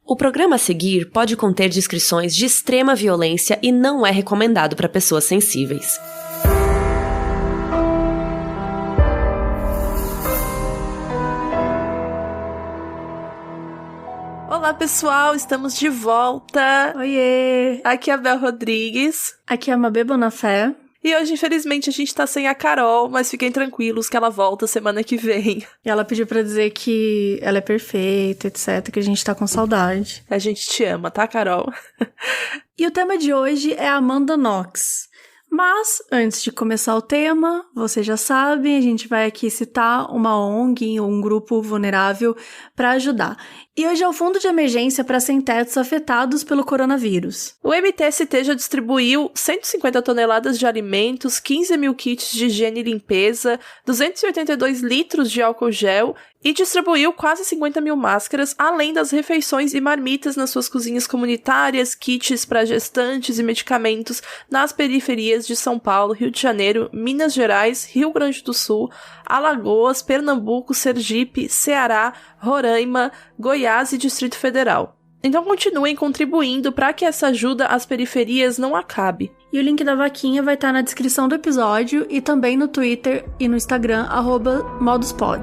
O programa a seguir pode conter descrições de extrema violência e não é recomendado para pessoas sensíveis. Olá pessoal, estamos de volta. Oiê! Aqui é a Bel Rodrigues. Aqui é a Mabê Bonafé. E hoje, infelizmente, a gente tá sem a Carol, mas fiquem tranquilos que ela volta semana que vem. E ela pediu pra dizer que ela é perfeita, etc, que a gente tá com saudade. A gente te ama, tá, Carol? E o tema de hoje é Amanda Knox. Mas, antes de começar o tema, vocês já sabem, a gente vai aqui citar uma ONG ou um grupo vulnerável para ajudar. E hoje é o Fundo de Emergência para Sem-Tetos afetados pelo coronavírus. O MTST já distribuiu 150 toneladas de alimentos, 15 mil kits de higiene e limpeza, 282 litros de álcool gel e distribuiu quase 50 mil máscaras, além das refeições e marmitas nas suas cozinhas comunitárias, kits para gestantes e medicamentos nas periferias de São Paulo, Rio de Janeiro, Minas Gerais, Rio Grande do Sul, Alagoas, Pernambuco, Sergipe, Ceará, Roraima, Goiás e Distrito Federal. Então continuem contribuindo para que essa ajuda às periferias não acabe. E o link da vaquinha vai estar na descrição do episódio e também no Twitter e no Instagram, @moduspod.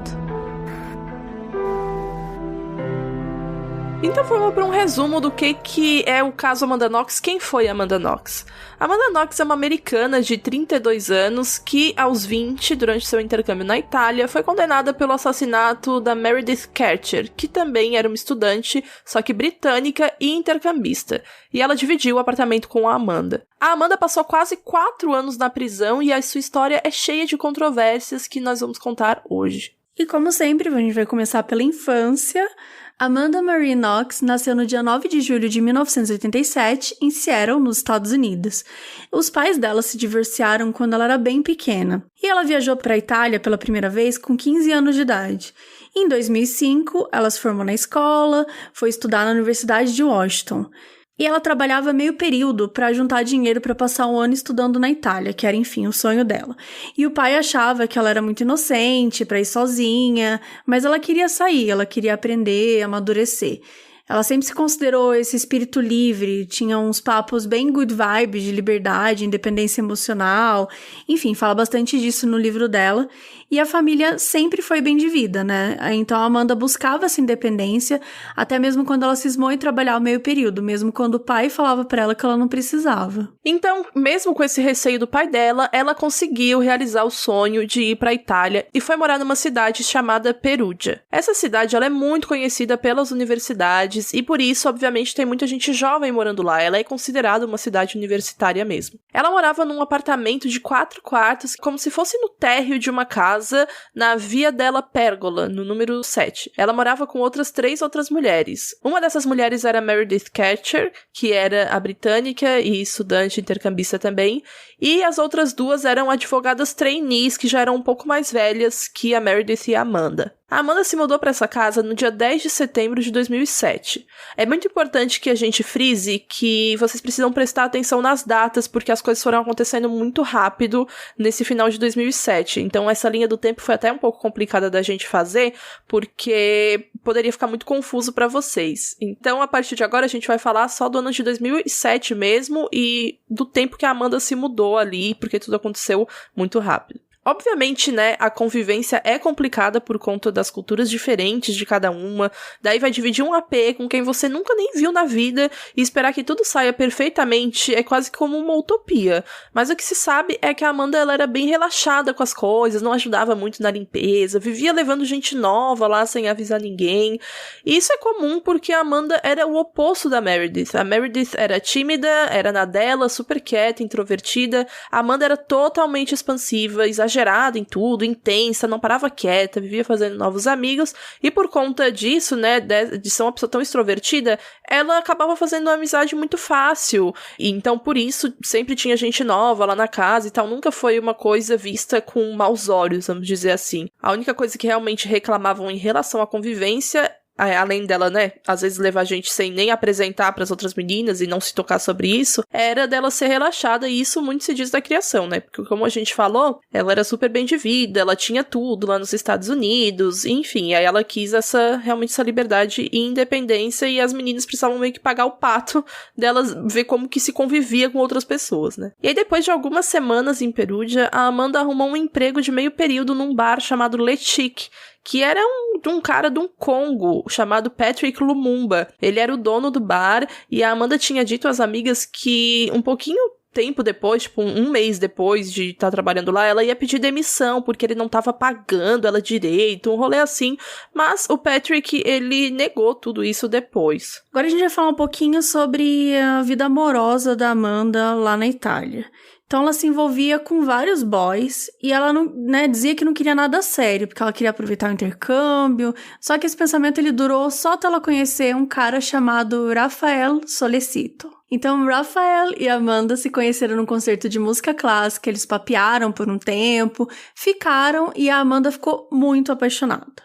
Então vamos para um resumo do que é o caso Amanda Knox. Quem foi Amanda Knox? Amanda Knox é uma americana de 32 anos que, aos 20, durante seu intercâmbio na Itália, foi condenada pelo assassinato da Meredith Kercher, que também era uma estudante, só que britânica e intercambista. E ela dividiu o apartamento com a Amanda. A Amanda passou quase 4 anos na prisão e a sua história é cheia de controvérsias que nós vamos contar hoje. E como sempre, a gente vai começar pela infância. Amanda Marie Knox nasceu no dia 9 de julho de 1987 em Seattle, nos Estados Unidos. Os pais dela se divorciaram quando ela era bem pequena. E ela viajou para a Itália pela primeira vez com 15 anos de idade. Em 2005, ela se formou na escola, foi estudar na Universidade de Washington. E ela trabalhava meio período para juntar dinheiro para passar um ano estudando na Itália, que era, enfim, o sonho dela. E o pai achava que ela era muito inocente para ir sozinha, mas ela queria sair, ela queria aprender, amadurecer. Ela sempre se considerou esse espírito livre, tinha uns papos bem good vibes de liberdade, independência emocional, enfim, fala bastante disso no livro dela. E a família sempre foi bem de vida, né? Então a Amanda buscava essa independência, até mesmo quando ela cismou em trabalhar o meio período, mesmo quando o pai falava pra ela que ela não precisava. Então, mesmo com esse receio do pai dela, ela conseguiu realizar o sonho de ir pra Itália e foi morar numa cidade chamada Perugia. Essa cidade ela é muito conhecida pelas universidades e por isso, obviamente, tem muita gente jovem morando lá. Ela é considerada uma cidade universitária mesmo. Ela morava num apartamento de 4 quartos, como se fosse no térreo de uma casa na Via della Pergola, no número 7. Ela morava com 3 outras mulheres. Uma dessas mulheres era Meredith Kercher, que era a britânica e estudante intercambista também, e as outras 2 eram advogadas trainees, que já eram um pouco mais velhas que a Meredith e a Amanda. A Amanda se mudou para essa casa no dia 10 de setembro de 2007. É muito importante que a gente frise que vocês precisam prestar atenção nas datas, porque as coisas foram acontecendo muito rápido nesse final de 2007. Então essa linha do tempo foi até um pouco complicada da gente fazer, porque poderia ficar muito confuso para vocês. Então a partir de agora a gente vai falar só do ano de 2007 mesmo e do tempo que a Amanda se mudou ali, porque tudo aconteceu muito rápido. Obviamente, né, a convivência é complicada por conta das culturas diferentes de cada uma, daí vai dividir um AP com quem você nunca nem viu na vida e esperar que tudo saia perfeitamente é quase como uma utopia. Mas o que se sabe é que a Amanda ela era bem relaxada com as coisas, não ajudava muito na limpeza, vivia levando gente nova lá sem avisar ninguém. E isso é comum porque a Amanda era o oposto da Meredith. A Meredith era tímida, era na dela, super quieta, introvertida. A Amanda era totalmente expansiva, exagerada em tudo, intensa, não parava quieta, vivia fazendo novos amigos, e por conta disso, né, de ser uma pessoa tão extrovertida, ela acabava fazendo uma amizade muito fácil, e então por isso sempre tinha gente nova lá na casa e tal, nunca foi uma coisa vista com maus olhos, vamos dizer assim. A única coisa que realmente reclamavam em relação à convivência além dela, né, às vezes levar a gente sem nem apresentar pras outras meninas e não se tocar sobre isso, era dela ser relaxada, e isso muito se diz da criação, né, porque como a gente falou, ela era super bem de vida, ela tinha tudo lá nos Estados Unidos, enfim, aí ela quis realmente essa liberdade e independência, e as meninas precisavam meio que pagar o pato delas ver como que se convivia com outras pessoas, né. E aí depois de algumas semanas em Perugia, a Amanda arrumou um emprego de meio período num bar chamado Le Chic, que era um cara de um Congo, chamado Patrick Lumumba. Ele era o dono do bar, e a Amanda tinha dito às amigas que um pouquinho tempo depois, tipo um mês depois de estar trabalhando lá, ela ia pedir demissão, porque ele não tava pagando ela direito, um rolê assim, mas o Patrick, ele negou tudo isso depois. Agora a gente vai falar um pouquinho sobre a vida amorosa da Amanda lá na Itália. Então ela se envolvia com vários boys e ela não, né, dizia que não queria nada sério, porque ela queria aproveitar o intercâmbio. Só que esse pensamento ele durou só até ela conhecer um cara chamado Rafael Solecito. Então Rafael e Amanda se conheceram num concerto de música clássica, eles papearam por um tempo, ficaram e a Amanda ficou muito apaixonada.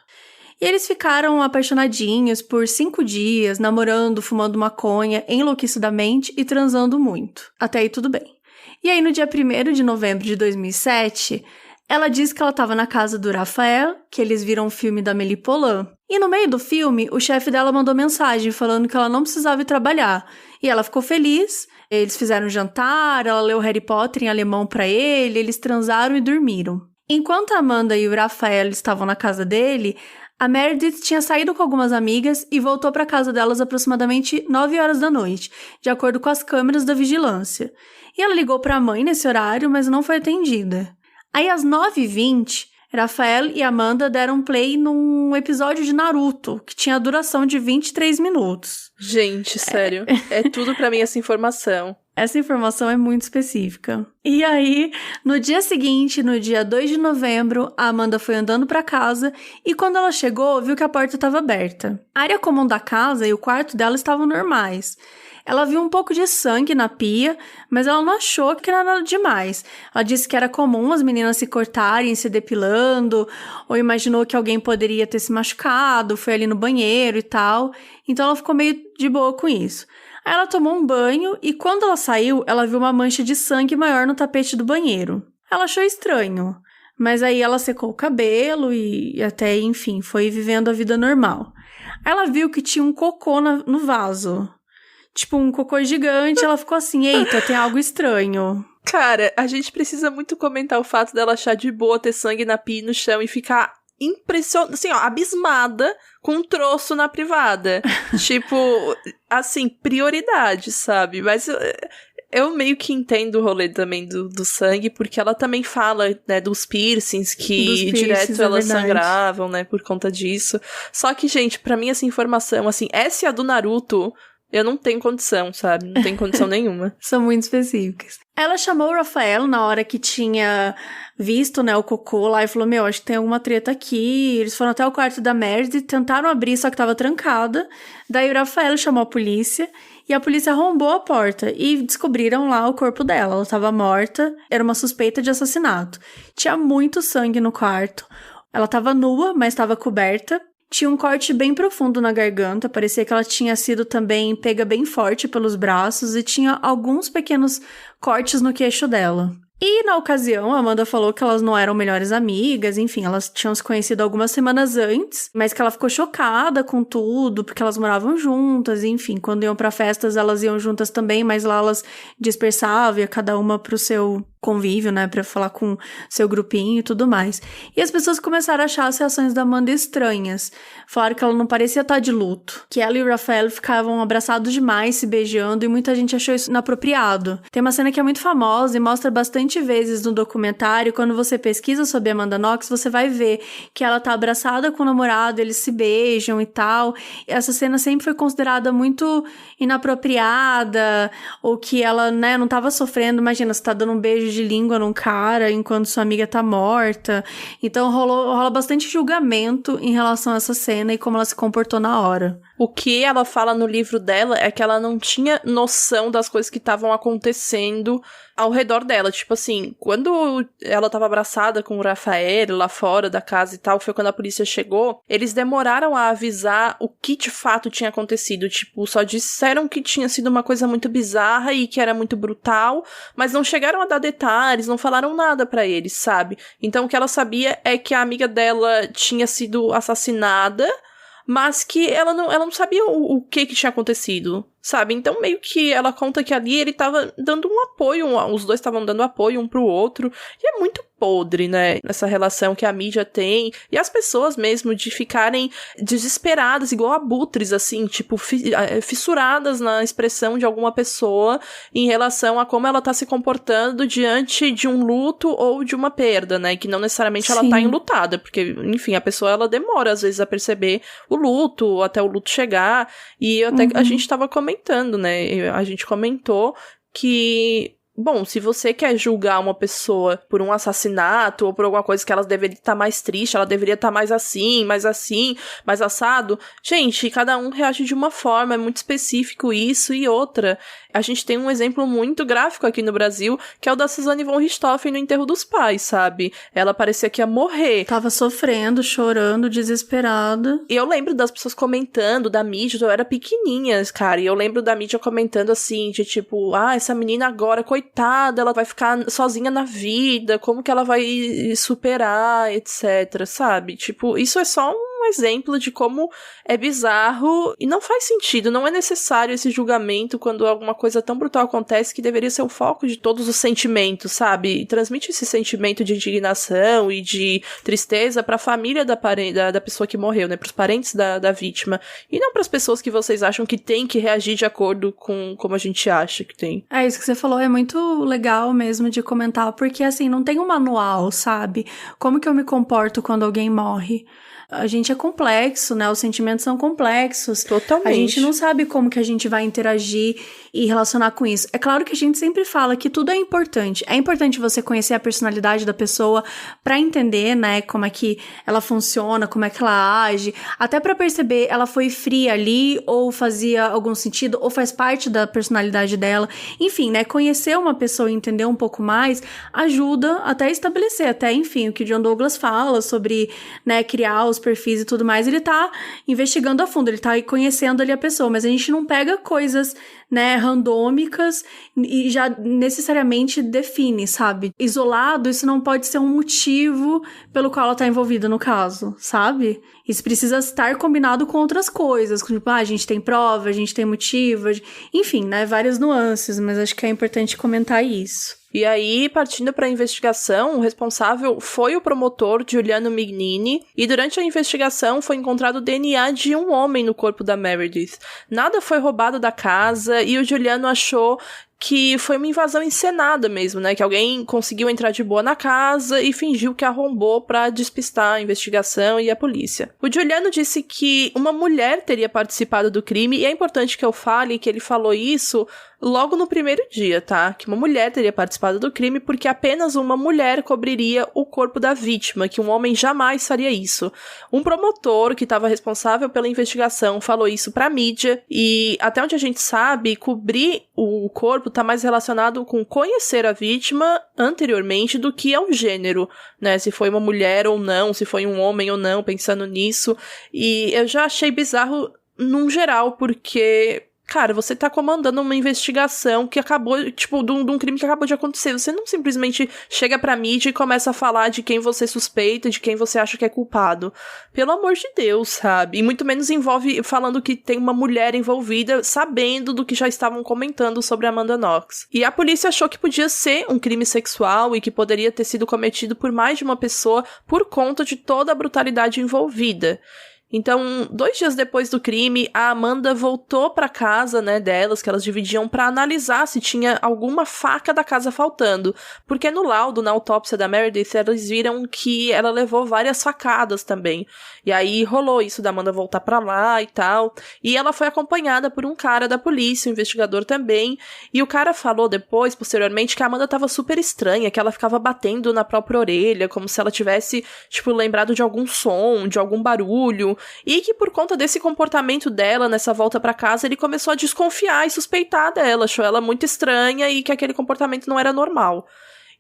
E eles ficaram apaixonadinhos por 5 dias, namorando, fumando maconha enlouquecidamente e transando muito. Até aí tudo bem. E aí, no dia 1º de novembro de 2007, ela disse que ela estava na casa do Rafael, que eles viram um filme da Amélie Poulain. E no meio do filme, o chefe dela mandou mensagem falando que ela não precisava ir trabalhar. E ela ficou feliz, eles fizeram um jantar, ela leu Harry Potter em alemão pra ele, eles transaram e dormiram. Enquanto a Amanda e o Rafael estavam na casa dele, a Meredith tinha saído com algumas amigas e voltou para casa delas aproximadamente 9 horas da noite, de acordo com as câmeras da vigilância. E ela ligou para a mãe nesse horário, mas não foi atendida. Aí, às 9h20, Rafael e Amanda deram play num episódio de Naruto, que tinha a duração de 23 minutos. Gente, sério, é tudo pra mim essa informação. Essa informação é muito específica. E aí, no dia seguinte, no dia 2 de novembro, a Amanda foi andando pra casa e quando ela chegou, viu que a porta estava aberta. A área comum da casa e o quarto dela estavam normais. Ela viu um pouco de sangue na pia, mas ela não achou que era nada demais. Ela disse que era comum as meninas se cortarem, se depilando, ou imaginou que alguém poderia ter se machucado, foi ali no banheiro e tal. Então ela ficou meio de boa com isso. Aí ela tomou um banho e quando ela saiu, ela viu uma mancha de sangue maior no tapete do banheiro. Ela achou estranho, mas aí ela secou o cabelo e até, enfim, foi vivendo a vida normal. Aí ela viu que tinha um cocô no vaso. Tipo, um cocô gigante, ela ficou assim, eita, tem algo estranho. Cara, a gente precisa muito comentar o fato dela achar de boa ter sangue na pia e no chão e ficar impressionada, assim, ó, abismada com um troço na privada. Tipo, assim, prioridade, sabe? Mas eu meio que entendo o rolê também do sangue, porque ela também fala, né, dos piercings, que direto elas sangravam, né, por conta disso. Só que, gente, pra mim essa informação, assim, essa e a do Naruto, eu não tenho condição, sabe? Não tenho condição nenhuma. São muito específicas. Ela chamou o Rafael na hora que tinha visto, né, o cocô lá e falou, meu, acho que tem alguma treta aqui. Eles foram até o quarto da Meredith, tentaram abrir, só que tava trancada. Daí o Rafael chamou a polícia e a polícia arrombou a porta e descobriram lá o corpo dela. Ela tava morta, era uma suspeita de assassinato. Tinha muito sangue no quarto. Ela tava nua, mas tava coberta. Tinha um corte bem profundo na garganta, parecia que ela tinha sido também pega bem forte pelos braços e tinha alguns pequenos cortes no queixo dela. E na ocasião, a Amanda falou que elas não eram melhores amigas, enfim, elas tinham se conhecido algumas semanas antes, mas que ela ficou chocada com tudo, porque elas moravam juntas, enfim, quando iam pra festas elas iam juntas também, mas lá elas dispersavam, ia cada uma pro seu convívio, né, pra falar com seu grupinho e tudo mais. E as pessoas começaram a achar as reações da Amanda estranhas. Falaram que ela não parecia estar de luto, que ela e o Rafael ficavam abraçados demais, se beijando, e muita gente achou isso inapropriado. Tem uma cena que é muito famosa e mostra bastante vezes no documentário, quando você pesquisa sobre Amanda Knox, você vai ver que ela tá abraçada com o namorado, eles se beijam e tal. Essa cena sempre foi considerada muito inapropriada, ou que ela, né, não tava sofrendo. Imagina, você tá dando um beijo de língua num cara enquanto sua amiga tá morta. Então rola bastante julgamento em relação a essa cena e como ela se comportou na hora. O que ela fala no livro dela é que ela não tinha noção das coisas que estavam acontecendo ao redor dela. Tipo assim, quando ela tava abraçada com o Rafael lá fora da casa e tal, foi quando a polícia chegou, eles demoraram a avisar o que de fato tinha acontecido. Tipo, só disseram que tinha sido uma coisa muito bizarra e que era muito brutal, mas não chegaram a dar detalhes, não falaram nada pra eles, sabe? Então o que ela sabia é que a amiga dela tinha sido assassinada, mas que ela não sabia o que tinha acontecido, sabe? Então meio que ela conta que ali ele tava dando um apoio, os dois estavam dando apoio um pro outro, e é muito podre, né? Essa relação que a mídia tem, e as pessoas mesmo de ficarem desesperadas, igual abutres, assim, tipo, fissuradas na expressão de alguma pessoa em relação a como ela tá se comportando diante de um luto ou de uma perda, né? Que não necessariamente ela tá enlutada, porque, enfim, a pessoa, ela demora às vezes a perceber o luto, até o luto chegar, e até a gente tava comentando, né? A gente comentou que, bom, se você quer julgar uma pessoa por um assassinato ou por alguma coisa que ela deveria estar mais triste, ela deveria estar mais assim, mais assado, gente, cada um reage de uma forma, é muito específico isso. E outra, a gente tem um exemplo muito gráfico aqui no Brasil, que é o da Suzane von Richthofen no enterro dos pais, sabe? Ela parecia que ia morrer. Tava sofrendo, chorando, desesperada. E eu lembro das pessoas comentando, da mídia, eu era pequenininha, cara, e eu lembro da mídia comentando assim, de tipo, essa menina agora, coitada, ela vai ficar sozinha na vida, como que ela vai superar, etc, sabe? Tipo, isso é só um exemplo de como é bizarro e não faz sentido, não é necessário esse julgamento quando alguma coisa tão brutal acontece, que deveria ser o foco de todos os sentimentos, sabe? E transmite esse sentimento de indignação e de tristeza pra família da pessoa que morreu, né? Pros parentes da vítima. E não pras pessoas que vocês acham que tem que reagir de acordo com como a gente acha que tem. É, isso que você falou é muito legal mesmo de comentar, porque assim, não tem um manual, sabe? Como que eu me comporto quando alguém morre? A gente é complexo, né? Os sentimentos são complexos. Totalmente. A gente não sabe como que a gente vai interagir e relacionar com isso. É claro que a gente sempre fala que tudo é importante. É importante você conhecer a personalidade da pessoa pra entender, né, como é que ela funciona, como é que ela age, até pra perceber ela foi fria ali ou fazia algum sentido ou faz parte da personalidade dela. Enfim, né, conhecer uma pessoa e entender um pouco mais ajuda até a estabelecer, até, enfim, o que o John Douglas fala sobre, né, criar os perfis e tudo mais, ele tá investigando a fundo, ele tá conhecendo ali a pessoa, mas a gente não pega coisas, né, randômicas e já necessariamente define, sabe? Isolado, isso não pode ser um motivo pelo qual ela tá envolvida no caso, sabe? Isso precisa estar combinado com outras coisas, tipo, a gente tem prova, a gente tem motivo, enfim, né, várias nuances, mas acho que é importante comentar isso. E aí, partindo para a investigação, o responsável foi o promotor Giuliano Mignini, e durante a investigação foi encontrado o DNA de um homem no corpo da Meredith. Nada foi roubado da casa, e o Giuliano achou que foi uma invasão encenada mesmo, né? Que alguém conseguiu entrar de boa na casa e fingiu que arrombou pra despistar a investigação e a polícia. O Giuliano disse que uma mulher teria participado do crime, e é importante que eu fale que ele falou isso logo no primeiro dia, tá? Que uma mulher teria participado do crime porque apenas uma mulher cobriria o corpo da vítima, que um homem jamais faria isso. Um promotor que estava responsável pela investigação falou isso pra mídia, e até onde a gente sabe, cobrir o corpo tá mais relacionado com conhecer a vítima anteriormente do que ao gênero, né? Se foi uma mulher ou não, se foi um homem ou não, pensando nisso. E eu já achei bizarro num geral, porque, cara, você tá comandando uma investigação que acabou, tipo, de um crime que acabou de acontecer. Você não simplesmente chega pra mídia e começa a falar de quem você suspeita, de quem você acha que é culpado. Pelo amor de Deus, sabe? E muito menos envolve falando que tem uma mulher envolvida, sabendo do que já estavam comentando sobre a Amanda Knox. E a polícia achou que podia ser um crime sexual e que poderia ter sido cometido por mais de uma pessoa por conta de toda a brutalidade envolvida. Então, 2 dias depois do crime, a Amanda voltou pra casa, né, delas, que elas dividiam, pra analisar se tinha alguma faca da casa faltando. Porque no laudo, na autópsia da Meredith, elas viram que ela levou várias facadas também. E aí rolou isso da Amanda voltar pra lá e tal. E ela foi acompanhada por um cara da polícia, um investigador também. E o cara falou depois, posteriormente, que a Amanda tava super estranha, que ela ficava batendo na própria orelha, como se ela tivesse, tipo, lembrado de algum som, de algum barulho. e que por conta desse comportamento dela nessa volta pra casa, ele começou a desconfiar e suspeitar dela, achou ela muito estranha e que aquele comportamento não era normal.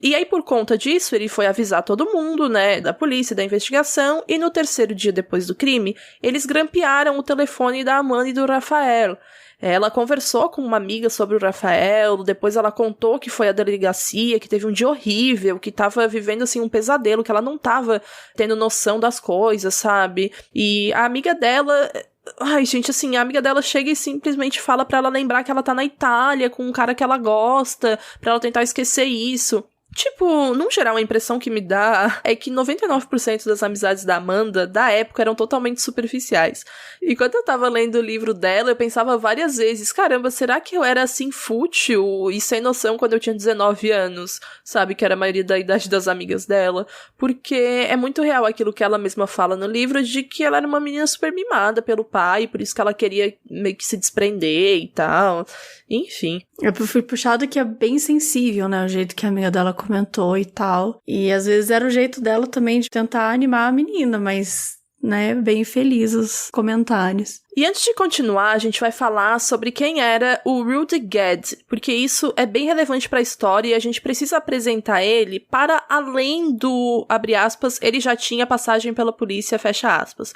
E aí, por conta disso, ele foi avisar todo mundo, né, da polícia, da investigação, e no terceiro dia depois do crime, eles grampearam o telefone da Amanda e do Rafael. Ela conversou com uma amiga sobre o Rafael, depois ela contou que foi à delegacia, que teve um dia horrível, que tava vivendo, assim, um pesadelo, que ela não tava tendo noção das coisas, sabe? E a amiga dela... Ai, gente, assim, a amiga dela chega e simplesmente fala pra ela lembrar que ela tá na Itália com um cara que ela gosta, pra ela tentar esquecer isso. Tipo, num geral, a impressão que me dá é que 99% das amizades da Amanda, da época, eram totalmente superficiais. E quando eu tava lendo o livro dela, eu pensava várias vezes, caramba, será que eu era assim fútil e sem noção quando eu tinha 19 anos? Sabe, que era a maioria da idade das amigas dela? Porque é muito real aquilo que ela mesma fala no livro, de que ela era uma menina super mimada pelo pai, por isso que ela queria meio que se desprender e tal. Enfim. Eu fui puxado que é bem sensível, né, o jeito que a amiga dela comentou e tal. E às vezes era o jeito dela também de tentar animar a menina, mas, né, bem feliz os comentários. E antes de continuar, a gente vai falar sobre quem era o Rudy Gued, porque isso é bem relevante para a história e a gente precisa apresentar ele para além do, abre aspas, ele já tinha passagem pela polícia, fecha aspas.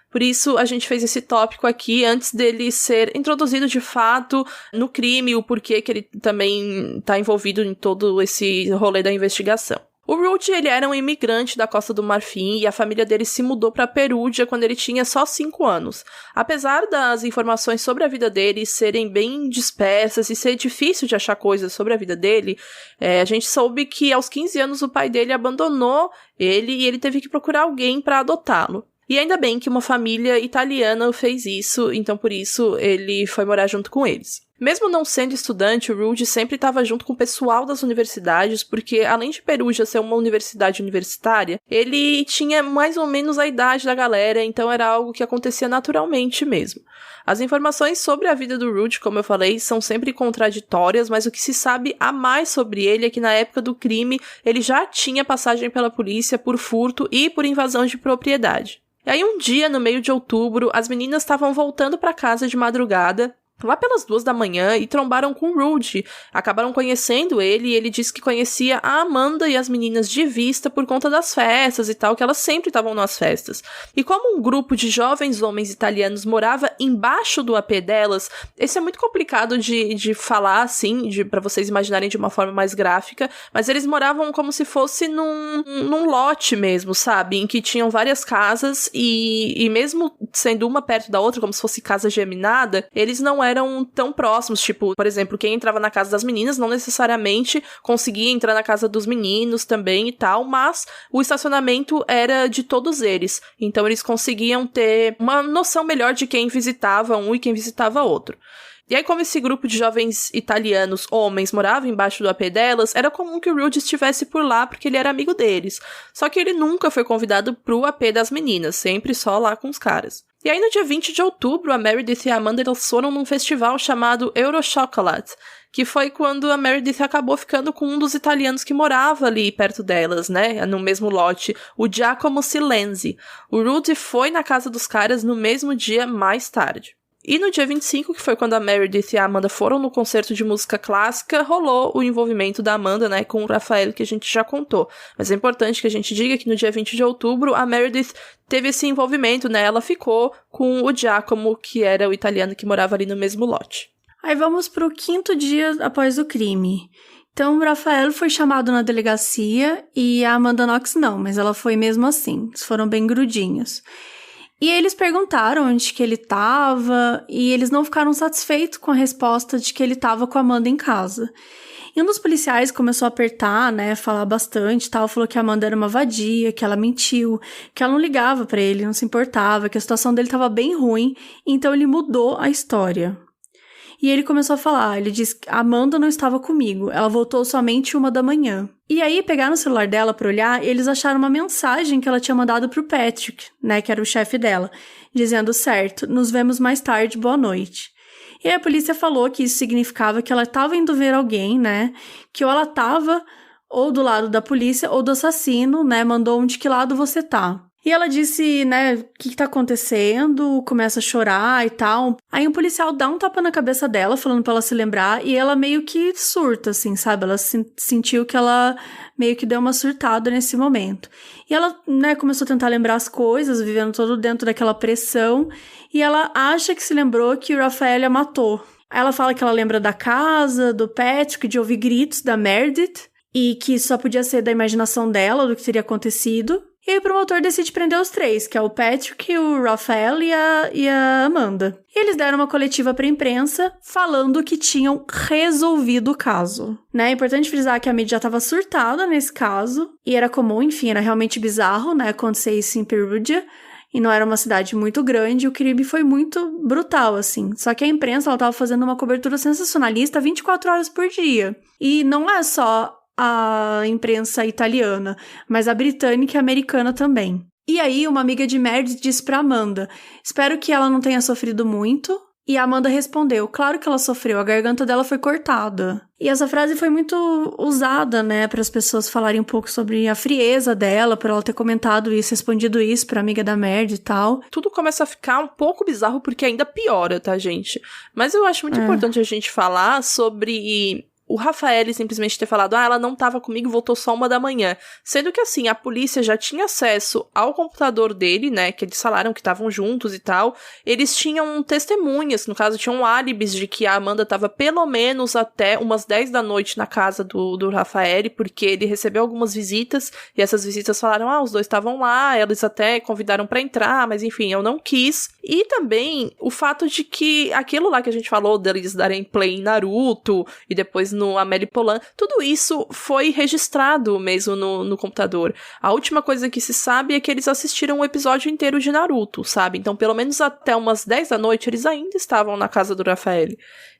Por isso, a gente fez esse tópico aqui antes dele ser introduzido de fato no crime, o porquê que ele também está envolvido em todo esse rolê da investigação. O Rudy, ele era um imigrante da Costa do Marfim e a família dele se mudou para Perúdia quando ele tinha só 5 anos. Apesar das informações sobre a vida dele serem bem dispersas e ser difícil de achar coisas sobre a vida dele, a gente soube que aos 15 anos o pai dele abandonou ele e ele teve que procurar alguém para adotá-lo. E ainda bem que uma família italiana fez isso, então por isso ele foi morar junto com eles. Mesmo não sendo estudante, o Rudy sempre estava junto com o pessoal das universidades, porque além de Perúdia ser uma universidade universitária, ele tinha mais ou menos a idade da galera, então era algo que acontecia naturalmente mesmo. As informações sobre a vida do Rudy, como eu falei, são sempre contraditórias, mas o que se sabe a mais sobre ele é que na época do crime ele já tinha passagem pela polícia por furto e por invasão de propriedade. E aí um dia, no meio de outubro, as meninas estavam voltando para casa de madrugada, lá pelas 2 da manhã, e trombaram com o Rudy. Acabaram conhecendo ele e ele disse que conhecia a Amanda e as meninas de vista por conta das festas e tal, que elas sempre estavam nas festas. E como um grupo de jovens homens italianos morava embaixo do AP delas, esse é muito complicado de falar assim, pra vocês imaginarem de uma forma mais gráfica, mas eles moravam como se fosse num lote mesmo, sabe? Em que tinham várias casas e mesmo sendo uma perto da outra, como se fosse casa geminada, eles não eram tão próximos, tipo, por exemplo, quem entrava na casa das meninas não necessariamente conseguia entrar na casa dos meninos também e tal, mas o estacionamento era de todos eles, então eles conseguiam ter uma noção melhor de quem visitava um e quem visitava outro. E aí, como esse grupo de jovens italianos, homens, morava embaixo do AP delas, era comum que o Rudy estivesse por lá porque ele era amigo deles. Só que ele nunca foi convidado pro AP das meninas, sempre só lá com os caras. E aí, no dia 20 de outubro, a Meredith e a Amanda elas foram num festival chamado Eurochocolate, que foi quando a Meredith acabou ficando com um dos italianos que morava ali perto delas, né, no mesmo lote, o Giacomo Silenzi. O Rudy foi na casa dos caras no mesmo dia mais tarde. E no dia 25, que foi quando a Meredith e a Amanda foram no concerto de música clássica, rolou o envolvimento da Amanda, né, com o Rafael, que a gente já contou. Mas é importante que a gente diga que no dia 20 de outubro, a Meredith teve esse envolvimento, né, ela ficou com o Giacomo, que era o italiano que morava ali no mesmo lote. Aí vamos pro 5º dia após o crime. Então, o Rafael foi chamado na delegacia e a Amanda Knox não, mas ela foi mesmo assim. Eles foram bem grudinhos. E eles perguntaram onde que ele estava e eles não ficaram satisfeitos com a resposta de que ele estava com a Amanda em casa. E um dos policiais começou a apertar, né, falar bastante, tal, falou que a Amanda era uma vadia, que ela mentiu, que ela não ligava pra ele, não se importava, que a situação dele estava bem ruim, então ele mudou a história. E ele começou a falar, ele disse que a Amanda não estava comigo, ela voltou somente 1 da manhã. E aí, pegaram o celular dela pra olhar e eles acharam uma mensagem que ela tinha mandado pro Patrick, né, que era o chefe dela, dizendo, certo, nos vemos mais tarde, boa noite. E aí a polícia falou que isso significava que ela estava indo ver alguém, né, que ou ela estava ou do lado da polícia ou do assassino, né, mandou de que lado você tá. E ela disse, né, o que tá acontecendo, começa a chorar e tal. Aí um policial dá um tapa na cabeça dela, falando pra ela se lembrar, e ela meio que surta, assim, sabe? Ela sentiu que ela meio que deu uma surtada nesse momento. E ela, né, começou a tentar lembrar as coisas, vivendo todo dentro daquela pressão, e ela acha que se lembrou que o Rafael a matou. Aí ela fala que ela lembra da casa, do Patrick, de ouvir gritos da Meredith, e que só podia ser da imaginação dela, do que teria acontecido. E aí o promotor decide prender os 3, que é o Patrick, o Rafael e a Amanda. E eles deram uma coletiva pra imprensa falando que tinham resolvido o caso. Né? É importante frisar que a mídia já estava surtada nesse caso, e era comum, enfim, era realmente bizarro, né, acontecer isso em Perugia, e não era uma cidade muito grande, o crime foi muito brutal, assim. Só que a imprensa, ela tava fazendo uma cobertura sensacionalista 24 horas por dia. E não é só a imprensa italiana, mas a britânica e a americana também. E aí, uma amiga de Meredith disse pra Amanda, espero que ela não tenha sofrido muito. E a Amanda respondeu, claro que ela sofreu, a garganta dela foi cortada. E essa frase foi muito usada, né, para as pessoas falarem um pouco sobre a frieza dela, por ela ter comentado isso, respondido isso pra amiga da Meredith e tal. Tudo começa a ficar um pouco bizarro porque ainda piora, tá, gente? Mas eu acho muito importante a gente falar sobre o Rafael simplesmente ter falado, ela não tava comigo, voltou só 1 da manhã. Sendo que, assim, a polícia já tinha acesso ao computador dele, né, que eles falaram que estavam juntos e tal. Eles tinham testemunhas, no caso, tinham álibis de que a Amanda tava pelo menos até umas 10 da noite na casa do Rafael, porque ele recebeu algumas visitas, e essas visitas falaram, os 2 estavam lá, eles até convidaram pra entrar, mas enfim, eu não quis. E também o fato de que aquilo lá que a gente falou deles darem play em Naruto, e depois no Amélie Poulain, tudo isso foi registrado mesmo no computador. A última coisa que se sabe é que eles assistiram um episódio inteiro de Naruto, sabe? Então, pelo menos até umas 10 da noite, eles ainda estavam na casa do Rafael.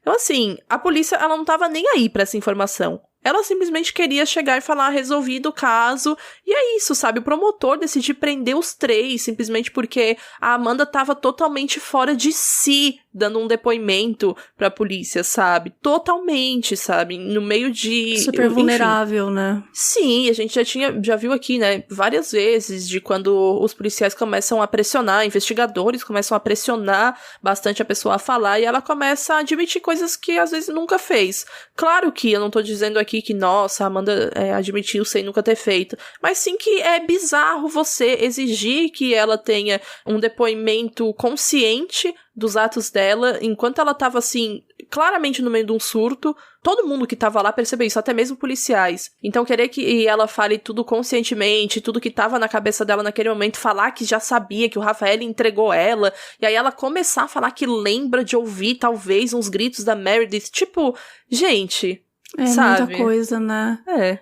Então, assim, a polícia, ela não tava nem aí pra essa informação. Ela simplesmente queria chegar e falar, resolvido o caso, e é isso, sabe? O promotor decidiu prender os 3, simplesmente porque a Amanda tava totalmente fora de si, dando um depoimento pra polícia, sabe? Totalmente, sabe? No meio de... Super vulnerável, né? Sim, a gente já viu aqui, né, várias vezes, de quando os policiais começam a pressionar, investigadores começam a pressionar bastante a pessoa a falar, e ela começa a admitir coisas que às vezes nunca fez. Claro que eu não tô dizendo aqui que, nossa, a Amanda admitiu sem nunca ter feito, mas sim que é bizarro você exigir que ela tenha um depoimento consciente dos atos dela, enquanto ela tava, assim, claramente no meio de um surto. Todo mundo que tava lá percebeu isso, até mesmo policiais. Então, querer que ela fale tudo conscientemente, tudo que tava na cabeça dela naquele momento, falar que já sabia que o Rafael entregou ela, e aí ela começar a falar que lembra de ouvir, talvez, uns gritos da Meredith, tipo, gente... sabe? Muita coisa, né?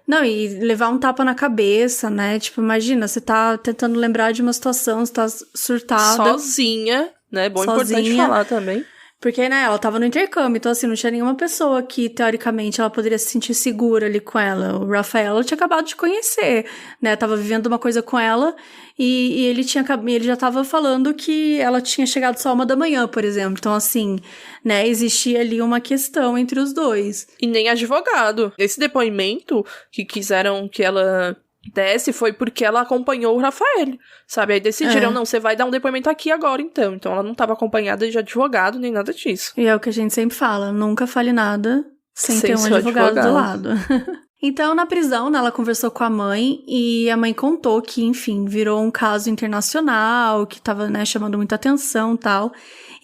Não, e levar um tapa na cabeça, né? Tipo, imagina, você tá tentando lembrar de uma situação, você tá surtada. Sozinha, né? Importante falar também. Porque, né, ela tava no intercâmbio, então, assim, não tinha nenhuma pessoa que, teoricamente, ela poderia se sentir segura ali com ela. O Rafael, ela tinha acabado de conhecer, né? Tava vivendo uma coisa com ela e ele já tava falando que ela tinha chegado só 1 da manhã, por exemplo. Então, assim, né, existia ali uma questão entre os dois. E nem advogado. Esse depoimento que quiseram que ela desse foi porque ela acompanhou o Rafael, sabe? Aí decidiram, não, você vai dar um depoimento aqui agora, então. Então ela não estava acompanhada de advogado, nem nada disso. E é o que a gente sempre fala, nunca fale nada sem ter um advogado do lado. Então, na prisão, né, ela conversou com a mãe e a mãe contou que, enfim, virou um caso internacional, que tava, né, chamando muita atenção e tal.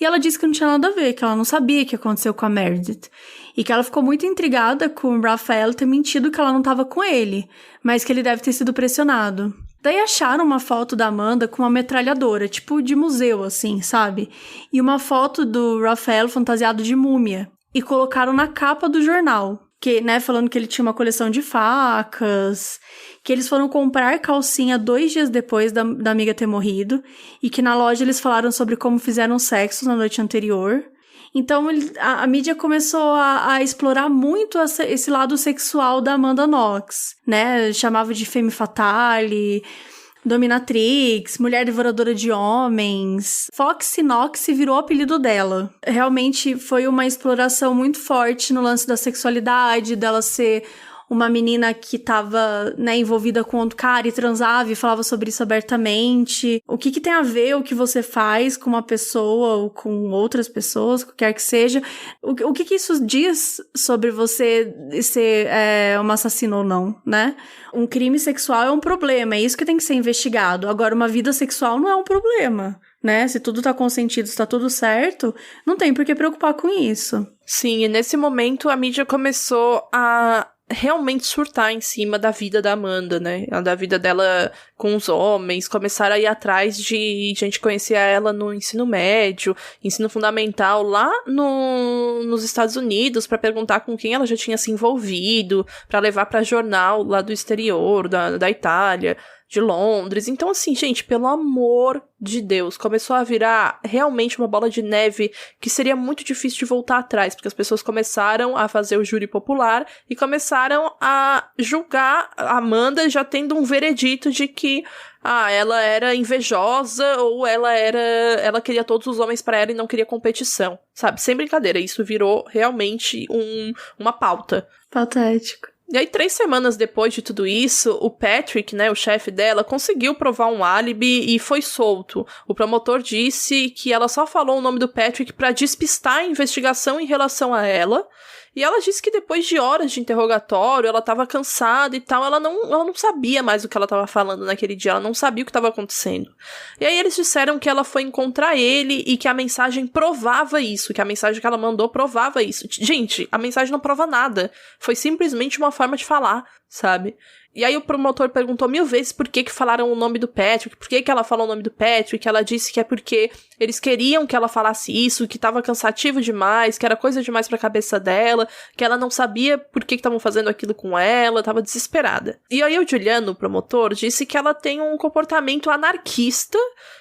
E ela disse que não tinha nada a ver, que ela não sabia o que aconteceu com a Meredith. E que ela ficou muito intrigada com o Rafael ter mentido que ela não tava com ele, mas que ele deve ter sido pressionado. Daí acharam uma foto da Amanda com uma metralhadora, tipo de museu, assim, sabe? E uma foto do Rafael fantasiado de múmia. E colocaram na capa do jornal. Que, né, falando que ele tinha uma coleção de facas, que eles foram comprar calcinha 2 dias depois da amiga ter morrido, e que na loja eles falaram sobre como fizeram sexo na noite anterior. Então, a mídia começou a explorar muito esse lado sexual da Amanda Knox, né? Chamava de femme fatale, dominatrix, mulher devoradora de homens. Foxy Knox virou o apelido dela. Realmente foi uma exploração muito forte no lance da sexualidade, dela ser uma menina que tava, né, envolvida com outro cara e transava e falava sobre isso abertamente. O que tem a ver o que você faz com uma pessoa ou com outras pessoas, o que quer que seja? O que isso diz sobre você ser uma assassina ou não, né? Um crime sexual é um problema, é isso que tem que ser investigado. Agora, uma vida sexual não é um problema, né? Se tudo tá consentido, se tá tudo certo, não tem por que preocupar com isso. Sim, e nesse momento a mídia começou a realmente surtar em cima da vida da Amanda, né? Da vida dela com os homens, começaram a ir atrás de gente conhecer ela no ensino médio, ensino fundamental, lá nos Estados Unidos, pra perguntar com quem ela já tinha se envolvido, pra levar pra jornal lá do exterior, da Itália, de Londres. Então, assim, gente, pelo amor de Deus, começou a virar realmente uma bola de neve que seria muito difícil de voltar atrás, porque as pessoas começaram a fazer o júri popular e começaram a julgar a Amanda já tendo um veredito de que ela era invejosa ou ela queria todos os homens pra ela e não queria competição, sabe? Sem brincadeira, isso virou realmente uma pauta. Patético. E aí, 3 semanas depois de tudo isso, o Patrick, né, o chefe dela, conseguiu provar um álibi e foi solto. O promotor disse que ela só falou o nome do Patrick pra despistar a investigação em relação a ela. E ela disse que depois de horas de interrogatório, ela tava cansada e tal, ela não sabia mais o que ela tava falando naquele dia, ela não sabia o que tava acontecendo. E aí eles disseram que ela foi encontrar ele e que a mensagem provava isso, que a mensagem que ela mandou provava isso. Gente, a mensagem não prova nada, foi simplesmente uma forma de falar, sabe? E aí o promotor perguntou 1000 vezes por que falaram o nome do Patrick, por que ela falou o nome do Patrick. Ela disse que é porque eles queriam que ela falasse isso, que tava cansativo demais, que era coisa demais pra cabeça dela, que ela não sabia por que estavam fazendo aquilo com ela, tava desesperada. E aí o Juliano, o promotor, disse que ela tem um comportamento anarquista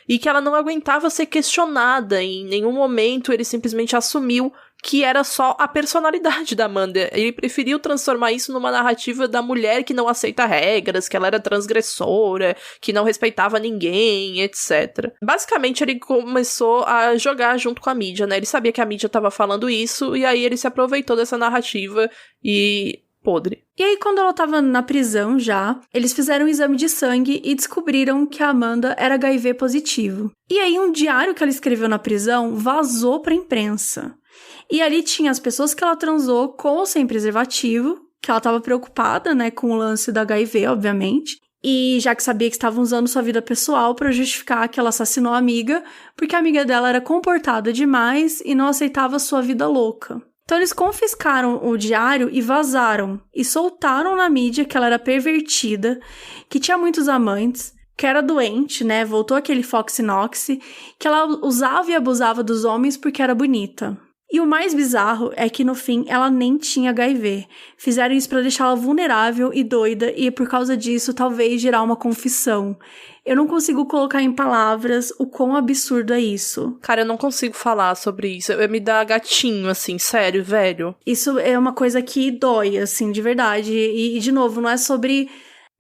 e que ela não aguentava ser questionada. Em nenhum momento ele simplesmente assumiu que era só a personalidade da Amanda. Ele preferiu transformar isso numa narrativa da mulher que não aceita regras, que ela era transgressora, que não respeitava ninguém, etc. Basicamente, ele começou a jogar junto com a mídia, né? Ele sabia que a mídia tava falando isso, e aí ele se aproveitou dessa narrativa e... podre. E aí, quando ela tava na prisão já, eles fizeram um exame de sangue e descobriram que a Amanda era HIV positivo. E aí, um diário que ela escreveu na prisão vazou pra imprensa. E ali tinha as pessoas que ela transou com ou sem preservativo, que ela tava preocupada, né, com o lance da HIV, obviamente. E já que sabia que estavam usando sua vida pessoal pra justificar que ela assassinou a amiga, porque a amiga dela era comportada demais e não aceitava sua vida louca. Então eles confiscaram o diário e vazaram, e soltaram na mídia que ela era pervertida, que tinha muitos amantes, que era doente, né, voltou aquele Foxy Knox, que ela usava e abusava dos homens porque era bonita. E o mais bizarro é que, no fim, ela nem tinha HIV. Fizeram isso pra deixá-la vulnerável e doida, e por causa disso, talvez gerar uma confissão. Eu não consigo colocar em palavras o quão absurdo é isso. Cara, eu não consigo falar sobre isso. Me dá gatinho, assim, sério, velho. Isso é uma coisa que dói, assim, de verdade. E de novo, não é sobre...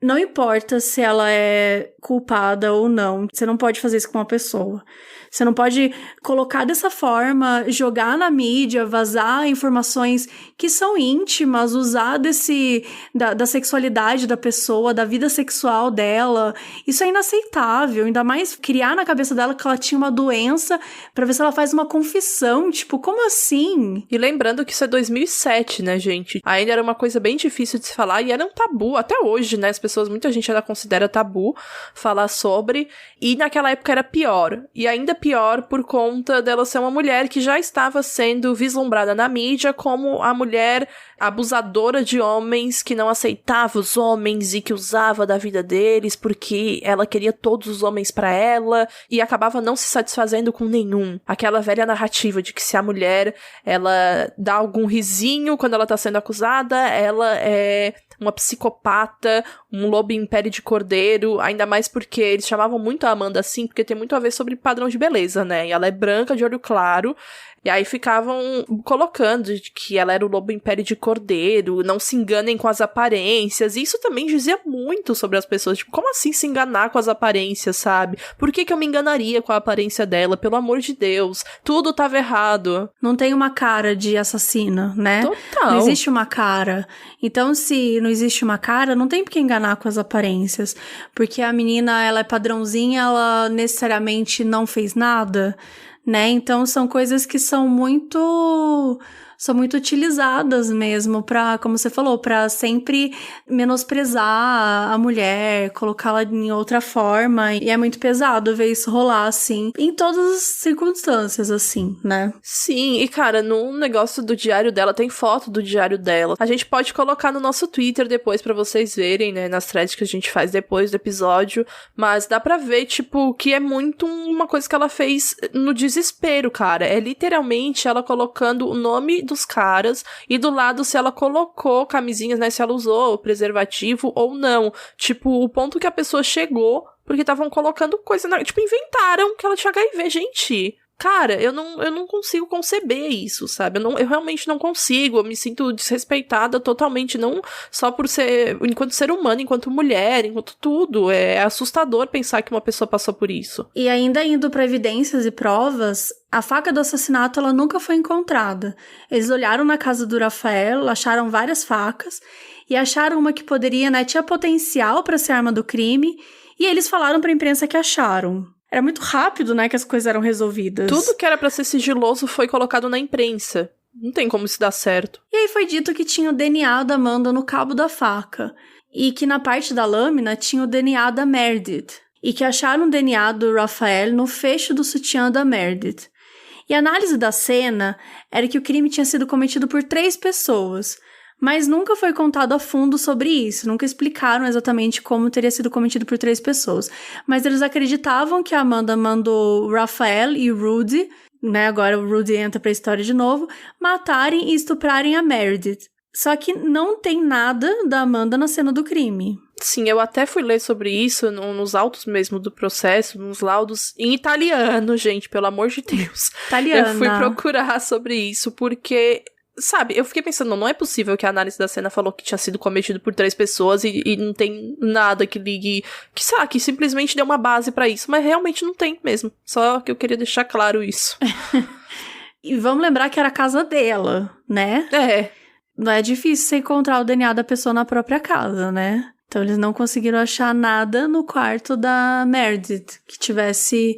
Não importa se ela é culpada ou não. Você não pode fazer isso com uma pessoa. Você não pode colocar dessa forma, jogar na mídia, vazar informações que são íntimas, usar da sexualidade da pessoa, da vida sexual dela. Isso é inaceitável, ainda mais criar na cabeça dela que ela tinha uma doença pra ver se ela faz uma confissão, tipo, como assim? E lembrando que isso é 2007, né, gente? Ainda era uma coisa bem difícil de se falar e era um tabu, até hoje, né, muita gente ainda considera tabu falar sobre, e naquela época era pior, e ainda pior por conta dela ser uma mulher que já estava sendo vislumbrada na mídia como a mulher abusadora de homens, que não aceitava os homens e que usava da vida deles porque ela queria todos os homens pra ela e acabava não se satisfazendo com nenhum. Aquela velha narrativa de que se a mulher, ela dá algum risinho quando ela tá sendo acusada, ela é uma psicopata, um lobo em pele de cordeiro, ainda mais porque eles chamavam muito a Amanda assim, porque tem muito a ver sobre padrão de beleza, né? E ela é branca, de olho claro, E aí ficavam colocando que ela era o lobo império de cordeiro, não se enganem com as aparências. E isso também dizia muito sobre as pessoas. Tipo, como assim se enganar com as aparências, sabe? Por que eu me enganaria com a aparência dela? Pelo amor de Deus. Tudo tava errado. Não tem uma cara de assassina, né? Total. Não existe uma cara. Então, se não existe uma cara, não tem por que enganar com as aparências. Porque a menina, ela é padrãozinha, ela necessariamente não fez nada, né? Então, são coisas que são muito utilizadas mesmo pra, como você falou, pra sempre menosprezar a mulher, colocá-la em outra forma. E é muito pesado ver isso rolar, assim, em todas as circunstâncias, assim, né? Sim, e cara, no negócio do diário dela, tem foto do diário dela. A gente pode colocar no nosso Twitter depois pra vocês verem, né, nas threads que a gente faz depois do episódio, mas dá pra ver, tipo, que é muito uma coisa que ela fez no desespero, cara. É literalmente ela colocando o nome dos caras e do lado se ela colocou camisinhas, né, se ela usou preservativo ou não. Tipo, o ponto que a pessoa chegou porque estavam colocando coisa na... Tipo, inventaram que ela tinha HIV, gente. Cara, eu não consigo conceber isso, sabe? Eu realmente não consigo, eu me sinto desrespeitada totalmente, não só por ser, enquanto ser humano, enquanto mulher, enquanto tudo. É assustador pensar que uma pessoa passou por isso. E ainda indo para evidências e provas, a faca do assassinato, ela nunca foi encontrada. Eles olharam na casa do Rafael, acharam várias facas, e acharam uma que poderia, né, tinha potencial para ser arma do crime, e eles falaram pra imprensa que acharam. Era muito rápido, né, que as coisas eram resolvidas. Tudo que era pra ser sigiloso foi colocado na imprensa. Não tem como isso dar certo. E aí foi dito que tinha o DNA da Amanda no cabo da faca. E que na parte da lâmina tinha o DNA da Meredith. E que acharam o DNA do Rafael no fecho do sutiã da Meredith. E a análise da cena era que o crime tinha sido cometido por 3 pessoas. Mas nunca foi contado a fundo sobre isso, nunca explicaram exatamente como teria sido cometido por 3 pessoas. Mas eles acreditavam que a Amanda mandou o Rafael e o Rudy, né, agora o Rudy entra pra história de novo, matarem e estuprarem a Meredith. Só que não tem nada da Amanda na cena do crime. Sim, eu até fui ler sobre isso nos autos mesmo do processo, nos laudos em italiano, gente, pelo amor de Deus. Italiana. Eu fui procurar sobre isso porque... Sabe, eu fiquei pensando, não é possível que a análise da cena falou que tinha sido cometido por 3 pessoas e não tem nada que ligue, que sabe, que simplesmente deu uma base pra isso, mas realmente não tem mesmo. Só que eu queria deixar claro isso. E vamos lembrar que era a casa dela, né? É. Não é difícil você encontrar o DNA da pessoa na própria casa, né? Então eles não conseguiram achar nada no quarto da Meredith que tivesse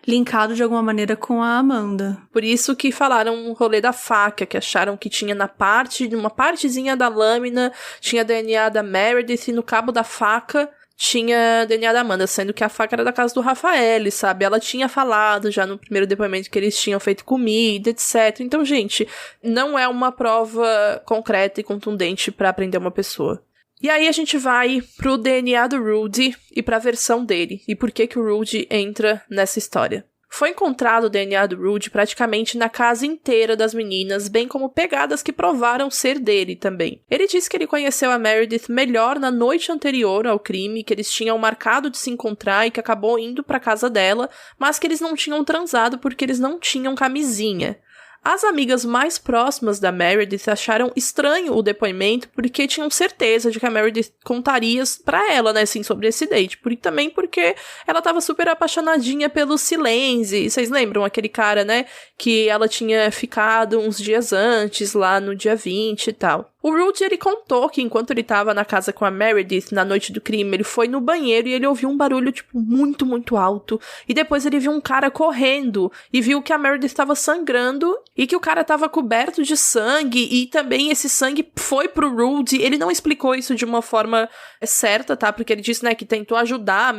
linkado de alguma maneira com a Amanda. Por isso que falaram o rolê da faca, que acharam que tinha uma partezinha da lâmina, tinha DNA da Meredith e no cabo da faca tinha DNA da Amanda, sendo que a faca era da casa do Rafael, sabe? Ela tinha falado já no primeiro depoimento que eles tinham feito comida, etc. Então, gente, não é uma prova concreta e contundente pra prender uma pessoa. E aí a gente vai pro DNA do Rudy e pra versão dele, e por que que o Rudy entra nessa história. Foi encontrado o DNA do Rudy praticamente na casa inteira das meninas, bem como pegadas que provaram ser dele também. Ele disse que ele conheceu a Meredith melhor na noite anterior ao crime, que eles tinham marcado de se encontrar e que acabou indo pra casa dela, mas que eles não tinham transado porque eles não tinham camisinha. As amigas mais próximas da Meredith acharam estranho o depoimento porque tinham certeza de que a Meredith contaria pra ela, né, assim, sobre esse date. Também porque ela tava super apaixonadinha pelo Silenzi. Vocês lembram aquele cara, né, que ela tinha ficado uns dias antes, lá no dia 20 e tal. O Rudy, ele contou que enquanto ele tava na casa com a Meredith na noite do crime, ele foi no banheiro e ele ouviu um barulho, tipo, muito, muito alto. E depois ele viu um cara correndo e viu que a Meredith tava sangrando e que o cara tava coberto de sangue e também esse sangue foi pro Rudy. Ele não explicou isso de uma forma certa, tá? Porque ele disse, né, que tentou ajudar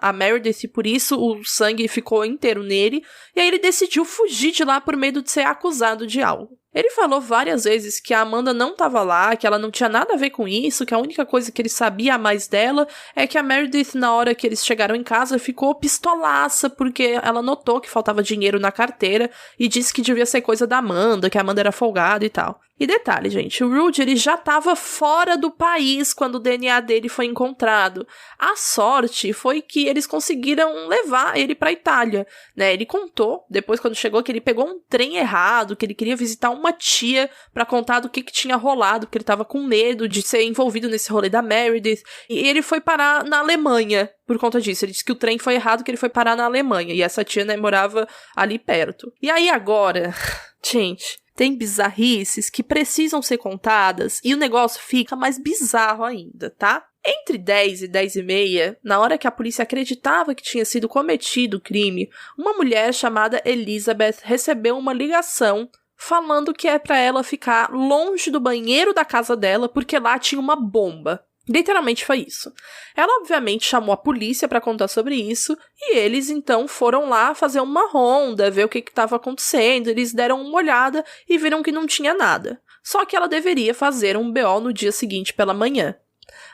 a Meredith e por isso o sangue ficou inteiro nele. E aí ele decidiu fugir de lá por medo de ser acusado de algo. Ele falou várias vezes que a Amanda não tava lá, que ela não tinha nada a ver com isso, que a única coisa que ele sabia a mais dela é que a Meredith, na hora que eles chegaram em casa, ficou pistolaça porque ela notou que faltava dinheiro na carteira e disse que devia ser coisa da Amanda, que a Amanda era folgada e tal. E detalhe, gente, o Rudy, ele já estava fora do país quando o DNA dele foi encontrado. A sorte foi que eles conseguiram levar ele para a Itália, né? Ele contou, depois quando chegou, que ele pegou um trem errado, que ele queria visitar uma tia para contar do que tinha rolado, porque ele estava com medo de ser envolvido nesse rolê da Meredith. E ele foi parar na Alemanha por conta disso. Ele disse que o trem foi errado, que ele foi parar na Alemanha. E essa tia, né, morava ali perto. E aí agora, gente, tem bizarrices que precisam ser contadas e o negócio fica mais bizarro ainda, tá? Entre 10 e 10 e meia, na hora que a polícia acreditava que tinha sido cometido o crime, uma mulher chamada Elizabeth recebeu uma ligação falando que é pra ela ficar longe do banheiro da casa dela porque lá tinha uma bomba. Literalmente foi isso. Ela obviamente chamou a polícia pra contar sobre isso e eles então foram lá fazer uma ronda, ver o que estava acontecendo. Eles deram uma olhada e viram que não tinha nada. Só que ela deveria fazer um BO no dia seguinte pela manhã.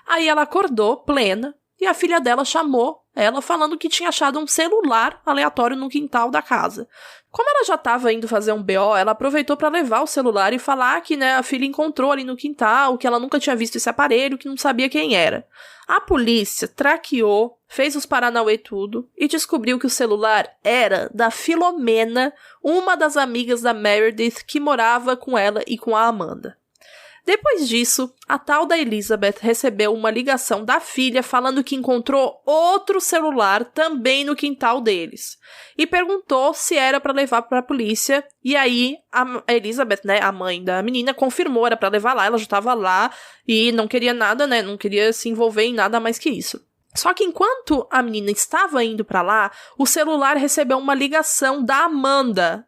Aí ela acordou plena e a filha dela chamou ela falando que tinha achado um celular aleatório no quintal da casa. Como ela já estava indo fazer um BO, ela aproveitou para levar o celular e falar que, né, a filha encontrou ali no quintal, que ela nunca tinha visto esse aparelho, que não sabia quem era. A polícia traqueou, fez os paranauê tudo e descobriu que o celular era da Filomena, uma das amigas da Meredith que morava com ela e com a Amanda. Depois disso, a tal da Elizabeth recebeu uma ligação da filha falando que encontrou outro celular também no quintal deles. E perguntou se era para levar para a polícia. E aí, a Elizabeth, né, a mãe da menina, confirmou, era para levar lá. Ela já estava lá e não queria nada, né, não queria se envolver em nada mais que isso. Só que enquanto a menina estava indo para lá, o celular recebeu uma ligação da Amanda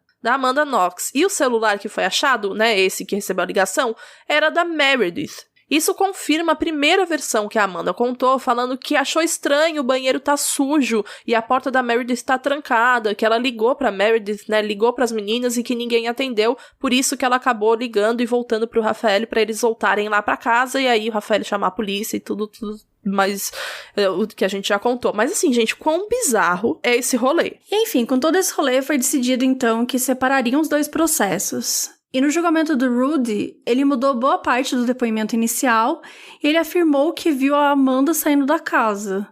Knox. E o celular que foi achado, né, esse que recebeu a ligação, era da Meredith. Isso confirma a primeira versão que a Amanda contou, falando que achou estranho, o banheiro tá sujo e a porta da Meredith tá trancada, que ela ligou pra Meredith, né, ligou pras meninas e que ninguém atendeu, por isso que ela acabou ligando e voltando pro Rafael pra eles voltarem lá pra casa e aí o Rafael chamar a polícia e tudo mas o que a gente já contou. Mas assim, gente, quão bizarro é esse rolê? E enfim, com todo esse rolê foi decidido então que separariam os dois processos. E no julgamento do Rudy, ele mudou boa parte do depoimento inicial e ele afirmou que viu a Amanda saindo da casa.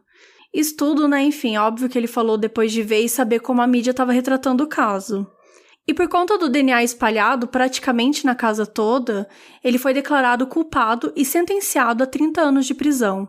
Isso tudo, né, enfim, óbvio que ele falou depois de ver e saber como a mídia estava retratando o caso. E por conta do DNA espalhado praticamente na casa toda, ele foi declarado culpado e sentenciado a 30 anos de prisão.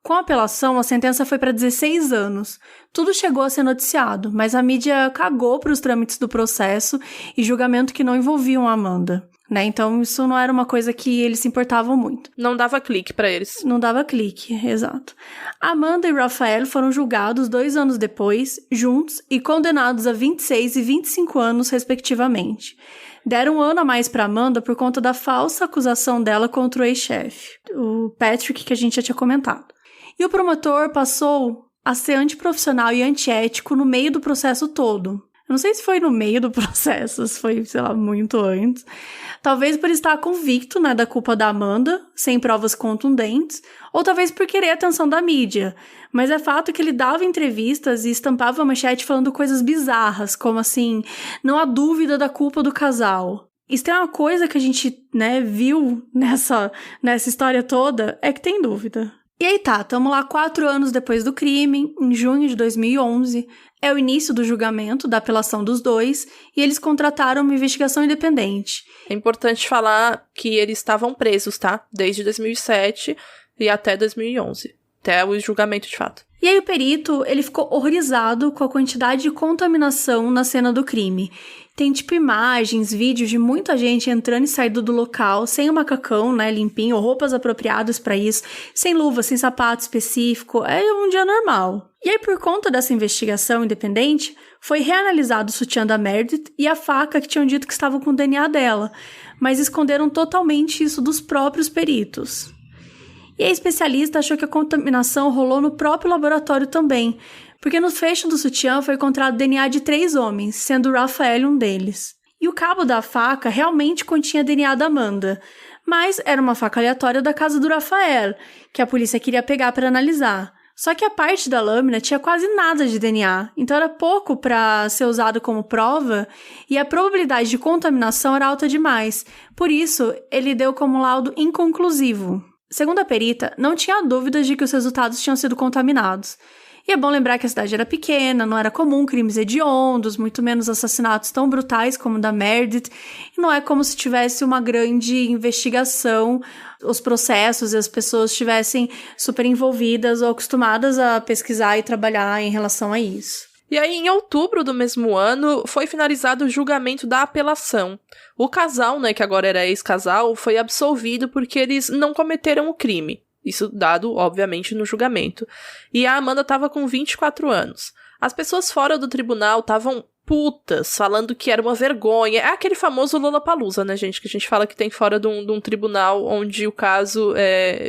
Com a apelação, a sentença foi para 16 anos. Tudo chegou a ser noticiado, mas a mídia cagou para os trâmites do processo e julgamento que não envolviam a Amanda, né? Então isso não era uma coisa que eles se importavam muito. Não dava clique para eles. Não dava clique, exato. Amanda e Rafael foram julgados 2 anos depois, juntos, e condenados a 26 e 25 anos, respectivamente. Deram um ano a mais para Amanda por conta da falsa acusação dela contra o ex-chefe, o Patrick, que a gente já tinha comentado. E o promotor passou a ser antiprofissional e antiético no meio do processo todo. Eu não sei se foi no meio do processo, se foi, sei lá, muito antes. Talvez por estar convicto, né, da culpa da Amanda, sem provas contundentes, ou talvez por querer a atenção da mídia. Mas é fato que ele dava entrevistas e estampava a manchete falando coisas bizarras, como assim, não há dúvida da culpa do casal. Isso tem uma coisa que a gente, né, viu nessa história toda, é que tem dúvida. E aí tá, tamo lá 4 anos depois do crime, em junho de 2011, é o início do julgamento da apelação dos dois, e eles contrataram uma investigação independente. É importante falar que eles estavam presos, tá? Desde 2007 e até 2011, até o julgamento de fato. E aí o perito, ele ficou horrorizado com a quantidade de contaminação na cena do crime. Tem, tipo, imagens, vídeos de muita gente entrando e saindo do local, sem o macacão, né, limpinho, ou roupas apropriadas pra isso, sem luva, sem sapato específico. É um dia normal. E aí, por conta dessa investigação independente, foi reanalisado o sutiã da Meredith e a faca que tinham dito que estavam com o DNA dela, mas esconderam totalmente isso dos próprios peritos. E a especialista achou que a contaminação rolou no próprio laboratório também, porque no fecho do sutiã foi encontrado DNA de 3 homens, sendo o Rafael um deles. E o cabo da faca realmente continha DNA da Amanda, mas era uma faca aleatória da casa do Rafael, que a polícia queria pegar para analisar. Só que a parte da lâmina tinha quase nada de DNA, então era pouco para ser usado como prova e a probabilidade de contaminação era alta demais. Por isso, ele deu como laudo inconclusivo. Segundo a perita, não tinha dúvidas de que os resultados tinham sido contaminados. E é bom lembrar que a cidade era pequena, não era comum crimes hediondos, muito menos assassinatos tão brutais como o da Meredith, e não é como se tivesse uma grande investigação, os processos e as pessoas estivessem super envolvidas ou acostumadas a pesquisar e trabalhar em relação a isso. E aí, em outubro do mesmo ano, foi finalizado o julgamento da apelação. O casal, né, que agora era ex-casal, foi absolvido porque eles não cometeram o crime. Isso dado, obviamente, no julgamento. E a Amanda estava com 24 anos. As pessoas fora do tribunal estavam putas, falando que era uma vergonha. É aquele famoso Lollapalooza, né, gente? Que a gente fala que tem fora de um tribunal onde o caso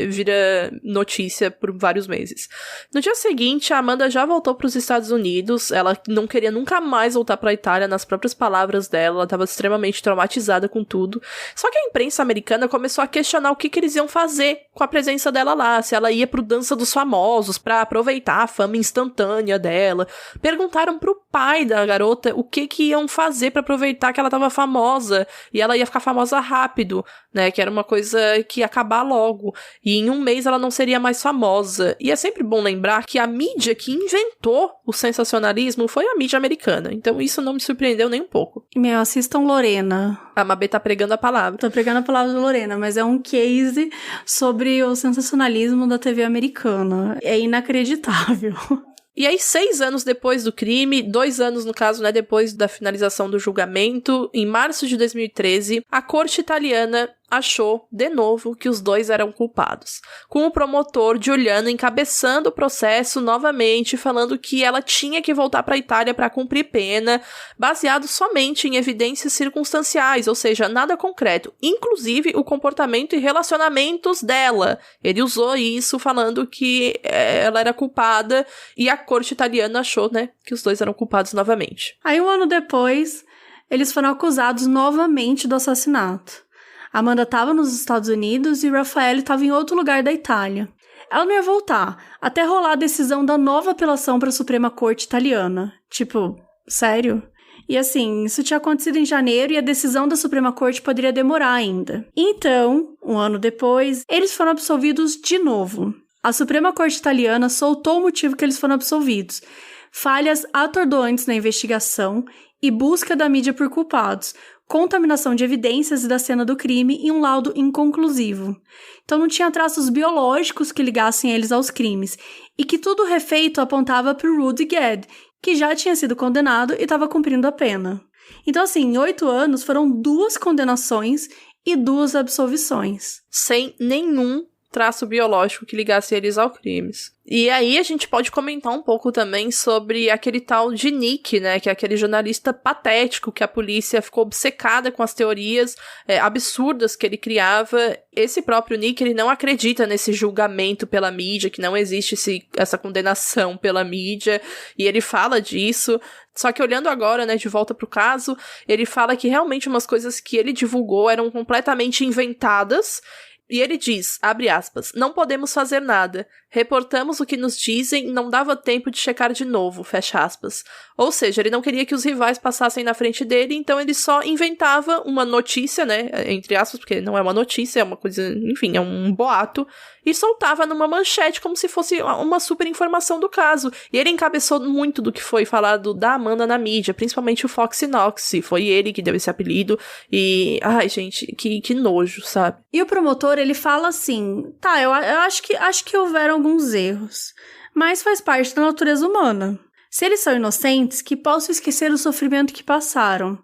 vira notícia por vários meses. No dia seguinte, a Amanda já voltou para os Estados Unidos. Ela não queria nunca mais voltar para a Itália, nas próprias palavras dela. Ela estava extremamente traumatizada com tudo. Só que a imprensa americana começou a questionar o que eles iam fazer com a presença dela lá. Se ela ia pro Dança dos Famosos para aproveitar a fama instantânea dela. Perguntaram pro pai da garota o que iam fazer pra aproveitar que ela tava famosa, e ela ia ficar famosa rápido, né, que era uma coisa que ia acabar logo, e em um mês ela não seria mais famosa. E é sempre bom lembrar que a mídia que inventou o sensacionalismo foi a mídia americana, então isso não me surpreendeu nem um pouco. Assistam Lorena. A Mabê tá pregando a palavra. Tô pregando a palavra de Lorena, mas é um case sobre o sensacionalismo da TV americana. É inacreditável. E aí, 6 anos depois do crime, 2 anos, no caso, né, depois da finalização do julgamento, em março de 2013, a corte italiana achou, de novo, que os dois eram culpados, com o promotor Giuliano encabeçando o processo novamente, falando que ela tinha que voltar para a Itália para cumprir pena, baseado somente em evidências circunstanciais, ou seja, nada concreto, inclusive o comportamento e relacionamentos dela. Ele usou isso falando que ela era culpada, e a corte italiana achou, né, que os dois eram culpados novamente. Aí, um ano depois, eles foram acusados novamente do assassinato. Amanda estava nos Estados Unidos e Raffaele estava em outro lugar da Itália. Ela não ia voltar, até rolar a decisão da nova apelação para a Suprema Corte Italiana. Tipo, sério? E assim, isso tinha acontecido em janeiro e a decisão da Suprema Corte poderia demorar ainda. Então, um ano depois, eles foram absolvidos de novo. A Suprema Corte Italiana soltou o motivo que eles foram absolvidos: falhas atordoantes na investigação e busca da mídia por culpados, contaminação de evidências da cena do crime e um laudo inconclusivo. Então não tinha traços biológicos que ligassem eles aos crimes, e que tudo refeito apontava para o Rudy Gued, que já tinha sido condenado e estava cumprindo a pena. Então assim, em 8 anos foram 2 condenações e 2 absolvições. Sem nenhum traço biológico que ligasse eles aos crimes. E aí a gente pode comentar um pouco também sobre aquele tal de Nick, né, que é aquele jornalista patético que a polícia ficou obcecada com as teorias absurdas que ele criava. Esse próprio Nick, ele não acredita nesse julgamento pela mídia, que não existe essa condenação pela mídia, e ele fala disso. Só que olhando agora, né, de volta pro caso, ele fala que realmente umas coisas que ele divulgou eram completamente inventadas. E ele diz, abre aspas, não podemos fazer nada. Reportamos o que nos dizem, não dava tempo de checar de novo, fecha aspas. Ou seja, ele não queria que os rivais passassem na frente dele, então ele só inventava uma notícia, né, entre aspas, porque não é uma notícia, é uma coisa, enfim, é um boato, e soltava numa manchete como se fosse uma super informação do caso. E ele encabeçou muito do que foi falado da Amanda na mídia, principalmente o Foxy Knox, foi ele que deu esse apelido, e, ai gente, que nojo, sabe? E o promotor, ele fala assim, tá, eu acho que houveram alguns erros, mas faz parte da natureza humana. Se eles são inocentes, que possam esquecer o sofrimento que passaram.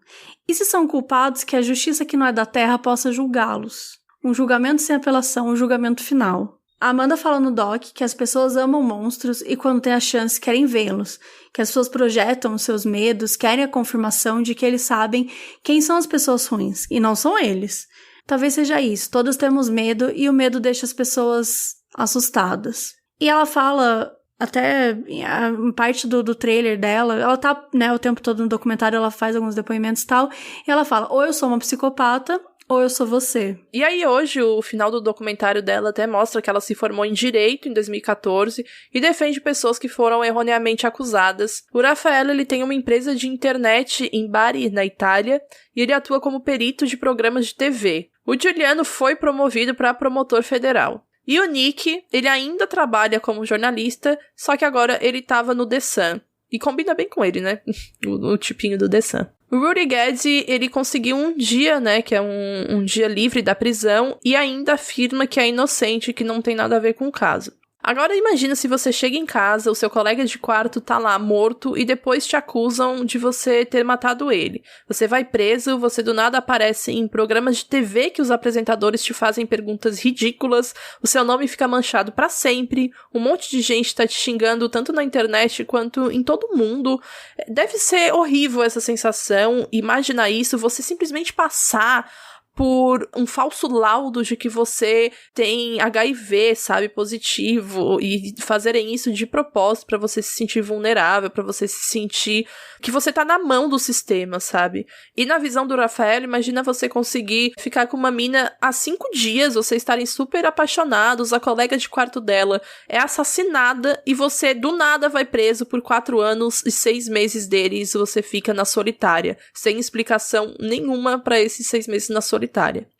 E se são culpados, que a justiça que não é da terra possa julgá-los. Um julgamento sem apelação, um julgamento final. A Amanda fala no doc que as pessoas amam monstros e quando têm a chance querem vê-los, que as pessoas projetam os seus medos, querem a confirmação de que eles sabem quem são as pessoas ruins, e não são eles. Talvez seja isso, todos temos medo e o medo deixa as pessoas assustadas. E ela fala, até em parte do trailer dela, ela tá, né, o tempo todo no documentário, ela faz alguns depoimentos e tal, e ela fala, ou eu sou uma psicopata, ou eu sou você. E aí hoje, o final do documentário dela até mostra que ela se formou em Direito em 2014 e defende pessoas que foram erroneamente acusadas. O Raffaello, ele tem uma empresa de internet em Bari, na Itália, e ele atua como perito de programas de TV. O Giuliano foi promovido para promotor federal. E o Nick, ele ainda trabalha como jornalista, só que agora ele estava no The Sun. E combina bem com ele, né? o tipinho do The Sun. O Rudy Guedes, ele conseguiu um dia, né, que é um dia livre da prisão, e ainda afirma que é inocente, que não tem nada a ver com o caso. Agora imagina se você chega em casa, o seu colega de quarto tá lá morto e depois te acusam de você ter matado ele. Você vai preso, você do nada aparece em programas de TV que os apresentadores te fazem perguntas ridículas, o seu nome fica manchado pra sempre, um monte de gente tá te xingando tanto na internet quanto em todo mundo. Deve ser horrível essa sensação, imaginar isso, você simplesmente passar por um falso laudo de que você tem HIV, sabe, positivo, e fazerem isso de propósito pra você se sentir vulnerável, pra você se sentir que você tá na mão do sistema, sabe? E na visão do Raffaello, imagina você conseguir ficar com uma mina há 5 dias, vocês estarem super apaixonados, a colega de quarto dela é assassinada e você do nada vai preso por 4 anos e 6 meses deles, você fica na solitária, sem explicação nenhuma pra esses 6 meses na solitária.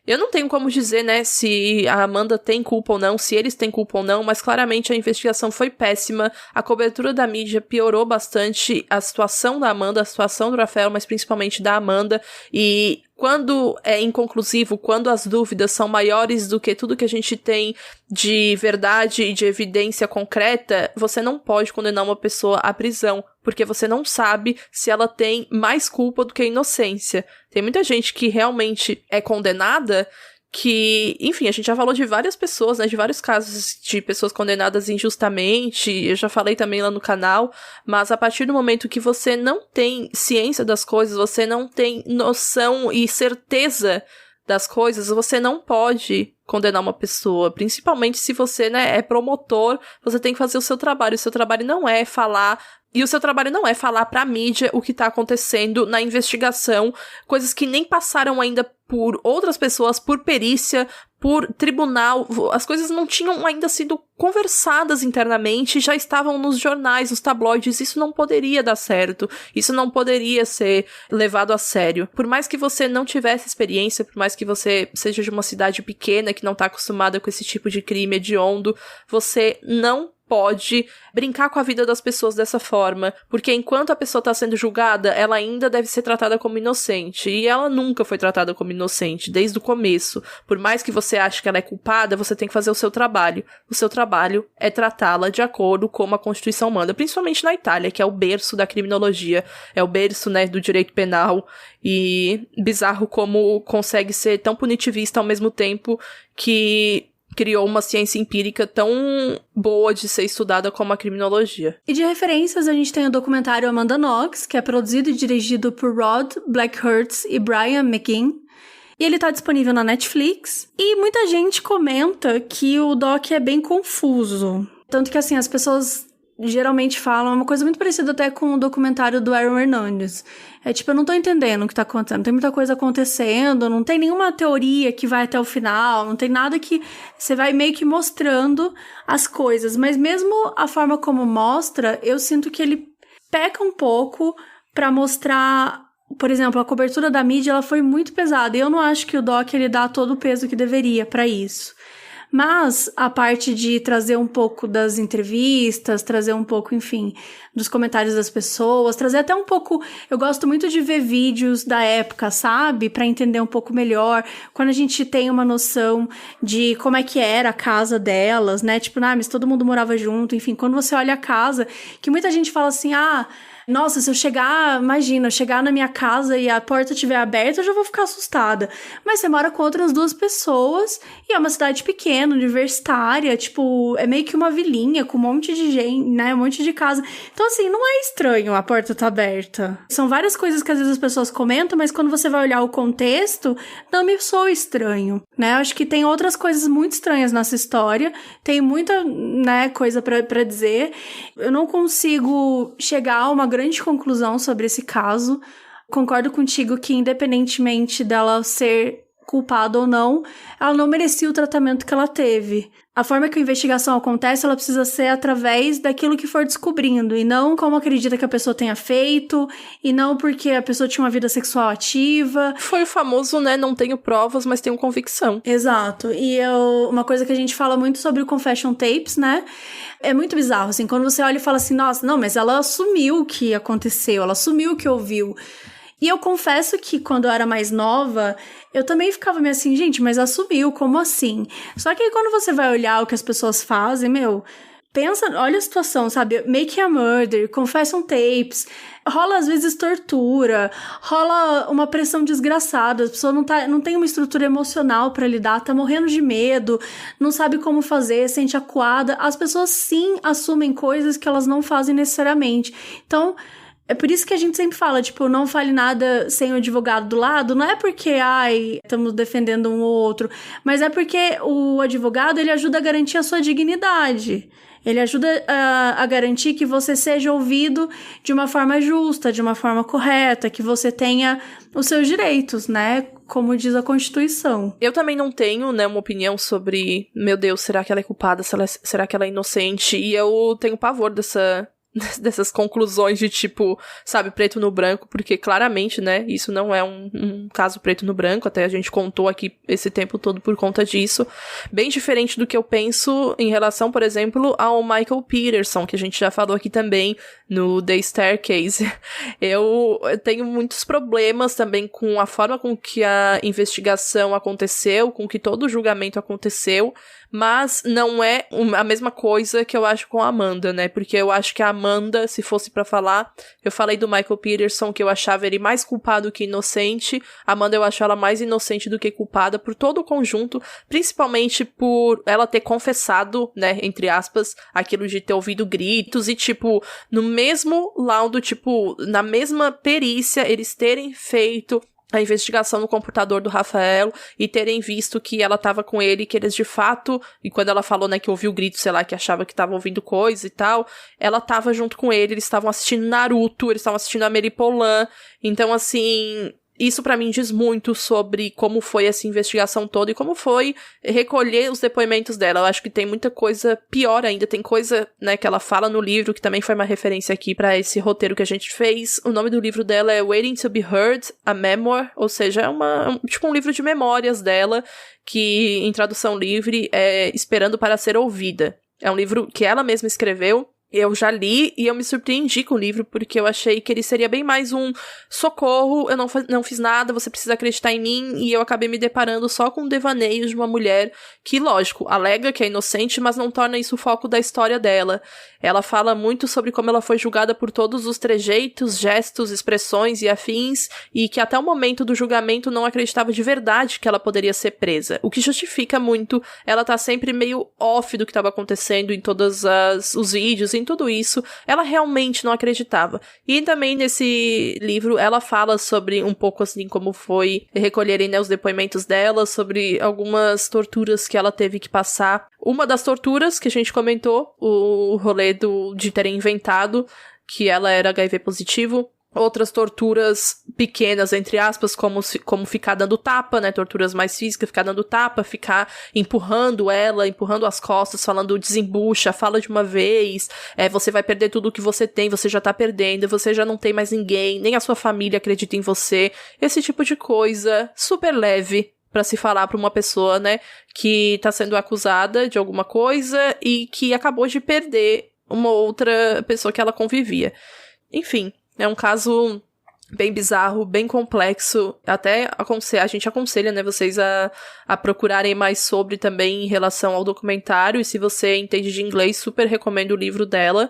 Eu não tenho como dizer, né, se a Amanda tem culpa ou não, se eles têm culpa ou não, mas claramente a investigação foi péssima, a cobertura da mídia piorou bastante a situação da Amanda, a situação do Rafael, mas principalmente da Amanda, e quando é inconclusivo, quando as dúvidas são maiores do que tudo que a gente tem de verdade e de evidência concreta, você não pode condenar uma pessoa à prisão, porque você não sabe se ela tem mais culpa do que inocência. Tem muita gente que realmente é condenada que, enfim, a gente já falou de várias pessoas, né, de vários casos de pessoas condenadas injustamente, eu já falei também lá no canal, mas a partir do momento que você não tem ciência das coisas, você não tem noção e certeza das coisas, você não pode condenar uma pessoa, principalmente se você, né, é promotor, você tem que fazer o seu trabalho não é falar. E o seu trabalho não é falar pra mídia o que tá acontecendo na investigação, coisas que nem passaram ainda por outras pessoas, por perícia, por tribunal, as coisas não tinham ainda sido conversadas internamente, já estavam nos jornais, nos tabloides, isso não poderia dar certo, isso não poderia ser levado a sério. Por mais que você não tivesse experiência, por mais que você seja de uma cidade pequena, que não tá acostumada com esse tipo de crime hediondo, você não pode brincar com a vida das pessoas dessa forma, porque enquanto a pessoa tá sendo julgada, ela ainda deve ser tratada como inocente, e ela nunca foi tratada como inocente, desde o começo. Por mais que você ache que ela é culpada, você tem que fazer o seu trabalho. O seu trabalho é tratá-la de acordo com como a Constituição manda, principalmente na Itália, que é o berço da criminologia, é o berço, né, do direito penal, e bizarro como consegue ser tão punitivista ao mesmo tempo que criou uma ciência empírica tão boa de ser estudada como a criminologia. E de referências, a gente tem o documentário Amanda Knox, que é produzido e dirigido por Rod Blackhurst e Brian McGinn. E ele tá disponível na Netflix. E muita gente comenta que o doc é bem confuso. Tanto que, assim, as pessoas geralmente falam uma coisa muito parecida até com o documentário do Aaron Hernandez. É tipo, eu não tô entendendo o que tá acontecendo, tem muita coisa acontecendo, não tem nenhuma teoria que vai até o final, não tem nada que você vai meio que mostrando as coisas, mas mesmo a forma como mostra, eu sinto que ele peca um pouco pra mostrar, por exemplo, a cobertura da mídia, ela foi muito pesada, e eu não acho que o doc, ele dá todo o peso que deveria pra isso. Mas a parte de trazer um pouco das entrevistas, trazer um pouco, enfim, dos comentários das pessoas, trazer até um pouco... Eu gosto muito de ver vídeos da época, sabe? Pra entender um pouco melhor. Quando a gente tem uma noção de como é que era a casa delas, né? Tipo, mas todo mundo morava junto. Enfim, quando você olha a casa, que muita gente fala assim, nossa, se eu chegar, imagina, chegar na minha casa e a porta estiver aberta, eu já vou ficar assustada. Mas você mora com outras 2 pessoas e é uma cidade pequena, universitária, tipo, é meio que uma vilinha com um monte de gente, né, um monte de casa. Então, assim, não é estranho a porta tá aberta. São várias coisas que às vezes as pessoas comentam, mas quando você vai olhar o contexto, não me soa estranho, né? Eu acho que tem outras coisas muito estranhas nessa história, tem muita, né, coisa pra dizer. Eu não consigo chegar a uma grande conclusão sobre esse caso. Concordo contigo que, independentemente dela ser culpada ou não, ela não merecia o tratamento que ela teve. A forma que a investigação acontece, ela precisa ser através daquilo que for descobrindo, e não como acredita que a pessoa tenha feito, e não porque a pessoa tinha uma vida sexual ativa. Foi o famoso, né, não tenho provas, mas tenho convicção. Exato. E uma coisa que a gente fala muito sobre o confession tapes, né, é muito bizarro, assim, quando você olha e fala assim, nossa, não, mas ela assumiu o que aconteceu, ela assumiu o que ouviu. E eu confesso que quando eu era mais nova, eu também ficava meio assim, gente, mas assumiu, como assim? Só que aí quando você vai olhar o que as pessoas fazem, pensa, olha a situação, sabe? Making a Murder, confession tapes, rola às vezes tortura, rola uma pressão desgraçada, a pessoa não tem uma estrutura emocional pra lidar, tá morrendo de medo, não sabe como fazer, sente acuada. As pessoas sim assumem coisas que elas não fazem necessariamente. Então, é por isso que a gente sempre fala, tipo, não fale nada sem o advogado do lado, não é porque, estamos defendendo um ou outro, mas é porque o advogado, ele ajuda a garantir a sua dignidade. Ele ajuda a garantir que você seja ouvido de uma forma justa, de uma forma correta, que você tenha os seus direitos, né? Como diz a Constituição. Eu também não tenho, né, uma opinião sobre, meu Deus, será que ela é culpada? Será que ela é inocente? E eu tenho pavor dessas conclusões de tipo, sabe, preto no branco, porque claramente, né, isso não é um caso preto no branco, até a gente contou aqui esse tempo todo por conta disso, bem diferente do que eu penso em relação, por exemplo, ao Michael Peterson, que a gente já falou aqui também no The Staircase. Eu tenho muitos problemas também com a forma com que a investigação aconteceu, com que todo o julgamento aconteceu, mas não é a mesma coisa que eu acho com a Amanda, né? Porque eu acho que a Amanda, se fosse pra falar, eu falei do Michael Peterson, que eu achava ele mais culpado que inocente. A Amanda, eu acho ela mais inocente do que culpada por todo o conjunto, principalmente por ela ter confessado, né, entre aspas, aquilo de ter ouvido gritos e, tipo, no mesmo laudo, tipo, na mesma perícia, eles terem feito a investigação no computador do Rafael e terem visto que ela tava com ele, que eles de fato, e quando ela falou, né, que ouviu grito, sei lá, que achava que tava ouvindo coisa e tal, ela tava junto com ele, eles estavam assistindo Naruto, eles estavam assistindo Amélie Poulain, então, assim, isso pra mim diz muito sobre como foi essa investigação toda e como foi recolher os depoimentos dela. Eu acho que tem muita coisa pior ainda, tem coisa, né, que ela fala no livro, que também foi uma referência aqui pra esse roteiro que a gente fez. O nome do livro dela é Waiting to be Heard, a Memoir, ou seja, é tipo um livro de memórias dela, que em tradução livre é Esperando para Ser Ouvida. É um livro que ela mesma escreveu. Eu já li e eu me surpreendi com o livro, porque eu achei que ele seria bem mais um socorro, eu não fiz nada, você precisa acreditar em mim, e eu acabei me deparando só com devaneios de uma mulher que, lógico, alega que é inocente, mas não torna isso o foco da história dela. Ela fala muito sobre como ela foi julgada por todos os trejeitos, gestos, expressões e afins, e que até o momento do julgamento não acreditava de verdade que ela poderia ser presa, o que justifica muito ela tá sempre meio off do que estava acontecendo em todos os vídeos, em tudo isso, ela realmente não acreditava. E também nesse livro ela fala sobre um pouco assim como foi recolherem, né, os depoimentos dela, sobre algumas torturas que ela teve que passar. Uma das torturas que a gente comentou, o rolê de terem inventado que ela era HIV positivo. Outras torturas pequenas, entre aspas, como ficar dando tapa, né, torturas mais físicas, ficar dando tapa, ficar empurrando ela, empurrando as costas, falando desembucha, fala de uma vez, você vai perder tudo o que você tem, você já tá perdendo, você já não tem mais ninguém, nem a sua família acredita em você, esse tipo de coisa super leve pra se falar pra uma pessoa, né, que tá sendo acusada de alguma coisa e que acabou de perder uma outra pessoa que ela convivia. Enfim, é um caso bem bizarro, bem complexo. Até a gente aconselha, né, vocês a procurarem mais sobre também em relação ao documentário. E se você entende de inglês, super recomendo o livro dela.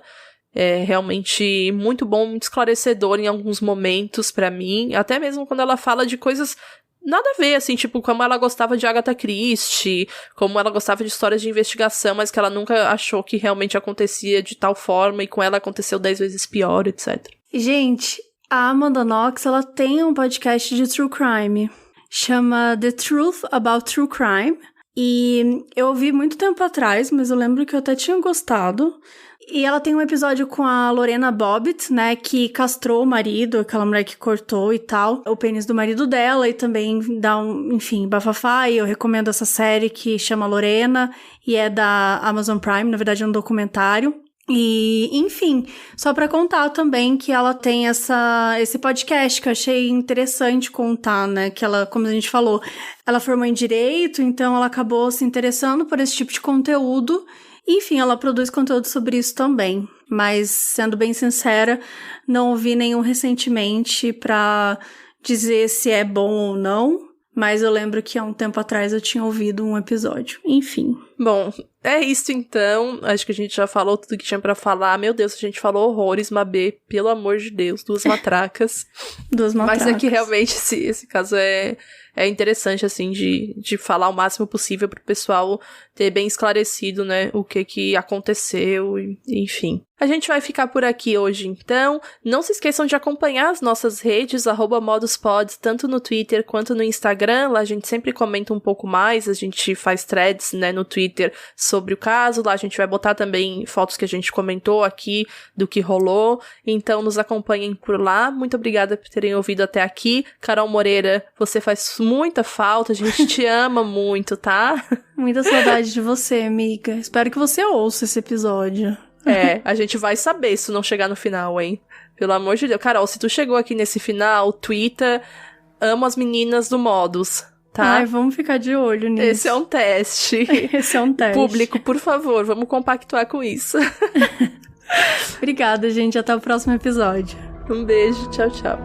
É realmente muito bom, muito esclarecedor em alguns momentos pra mim. Até mesmo quando ela fala de coisas nada a ver, assim, tipo, como ela gostava de Agatha Christie, como ela gostava de histórias de investigação, mas que ela nunca achou que realmente acontecia de tal forma, e com ela aconteceu 10 vezes pior, etc. Gente, a Amanda Knox, ela tem um podcast de True Crime. Chama The Truth About True Crime. E eu ouvi muito tempo atrás, mas eu lembro que eu até tinha gostado. E ela tem um episódio com a Lorena Bobbitt, né, que castrou o marido, aquela mulher que cortou e tal, o pênis do marido dela, e também dá enfim, bafafá, e eu recomendo essa série que chama Lorena, e é da Amazon Prime, na verdade é um documentário. E, enfim, só pra contar também que ela tem esse podcast que eu achei interessante contar, né, que ela, como a gente falou, ela formou em Direito, então ela acabou se interessando por esse tipo de conteúdo. Enfim, ela produz conteúdo sobre isso também, mas, sendo bem sincera, não ouvi nenhum recentemente pra dizer se é bom ou não, mas eu lembro que há um tempo atrás eu tinha ouvido um episódio. Enfim. Bom, é isso então. Acho que a gente já falou tudo que tinha pra falar. Meu Deus, a gente falou horrores, Mabê, pelo amor de Deus, 2 matracas. 2 matracas. Mas é que realmente esse caso é interessante, assim, de falar o máximo possível pro pessoal ter bem esclarecido, né, o que aconteceu, enfim. A gente vai ficar por aqui hoje, então. Não se esqueçam de acompanhar as nossas redes, @moduspod, tanto no Twitter quanto no Instagram. Lá a gente sempre comenta um pouco mais, a gente faz threads, né, no Twitter sobre o caso. Lá a gente vai botar também fotos que a gente comentou aqui do que rolou. Então nos acompanhem por lá. Muito obrigada por terem ouvido até aqui. Carol Moreira, você faz muita falta, a gente te ama muito, tá? Muita saudade de você, amiga. Espero que você ouça esse episódio. A gente vai saber se tu não chegar no final, hein? Pelo amor de Deus. Carol, se tu chegou aqui nesse final, twitta, amo as meninas do Modus, tá? Ai, vamos ficar de olho nisso. Esse é um teste. Esse é um teste. Público, por favor, vamos compactuar com isso. Obrigada, gente. Até o próximo episódio. Um beijo. Tchau, tchau.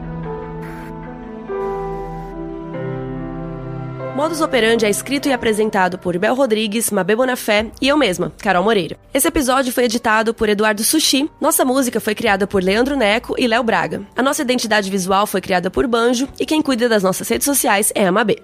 Modus Operandi é escrito e apresentado por Bel Rodrigues, Mabê Bonafé e eu mesma, Carol Moreira. Esse episódio foi editado por Eduardo Sushi. Nossa música foi criada por Leandro Neco e Léo Braga. A nossa identidade visual foi criada por Banjo e quem cuida das nossas redes sociais é a Mabê.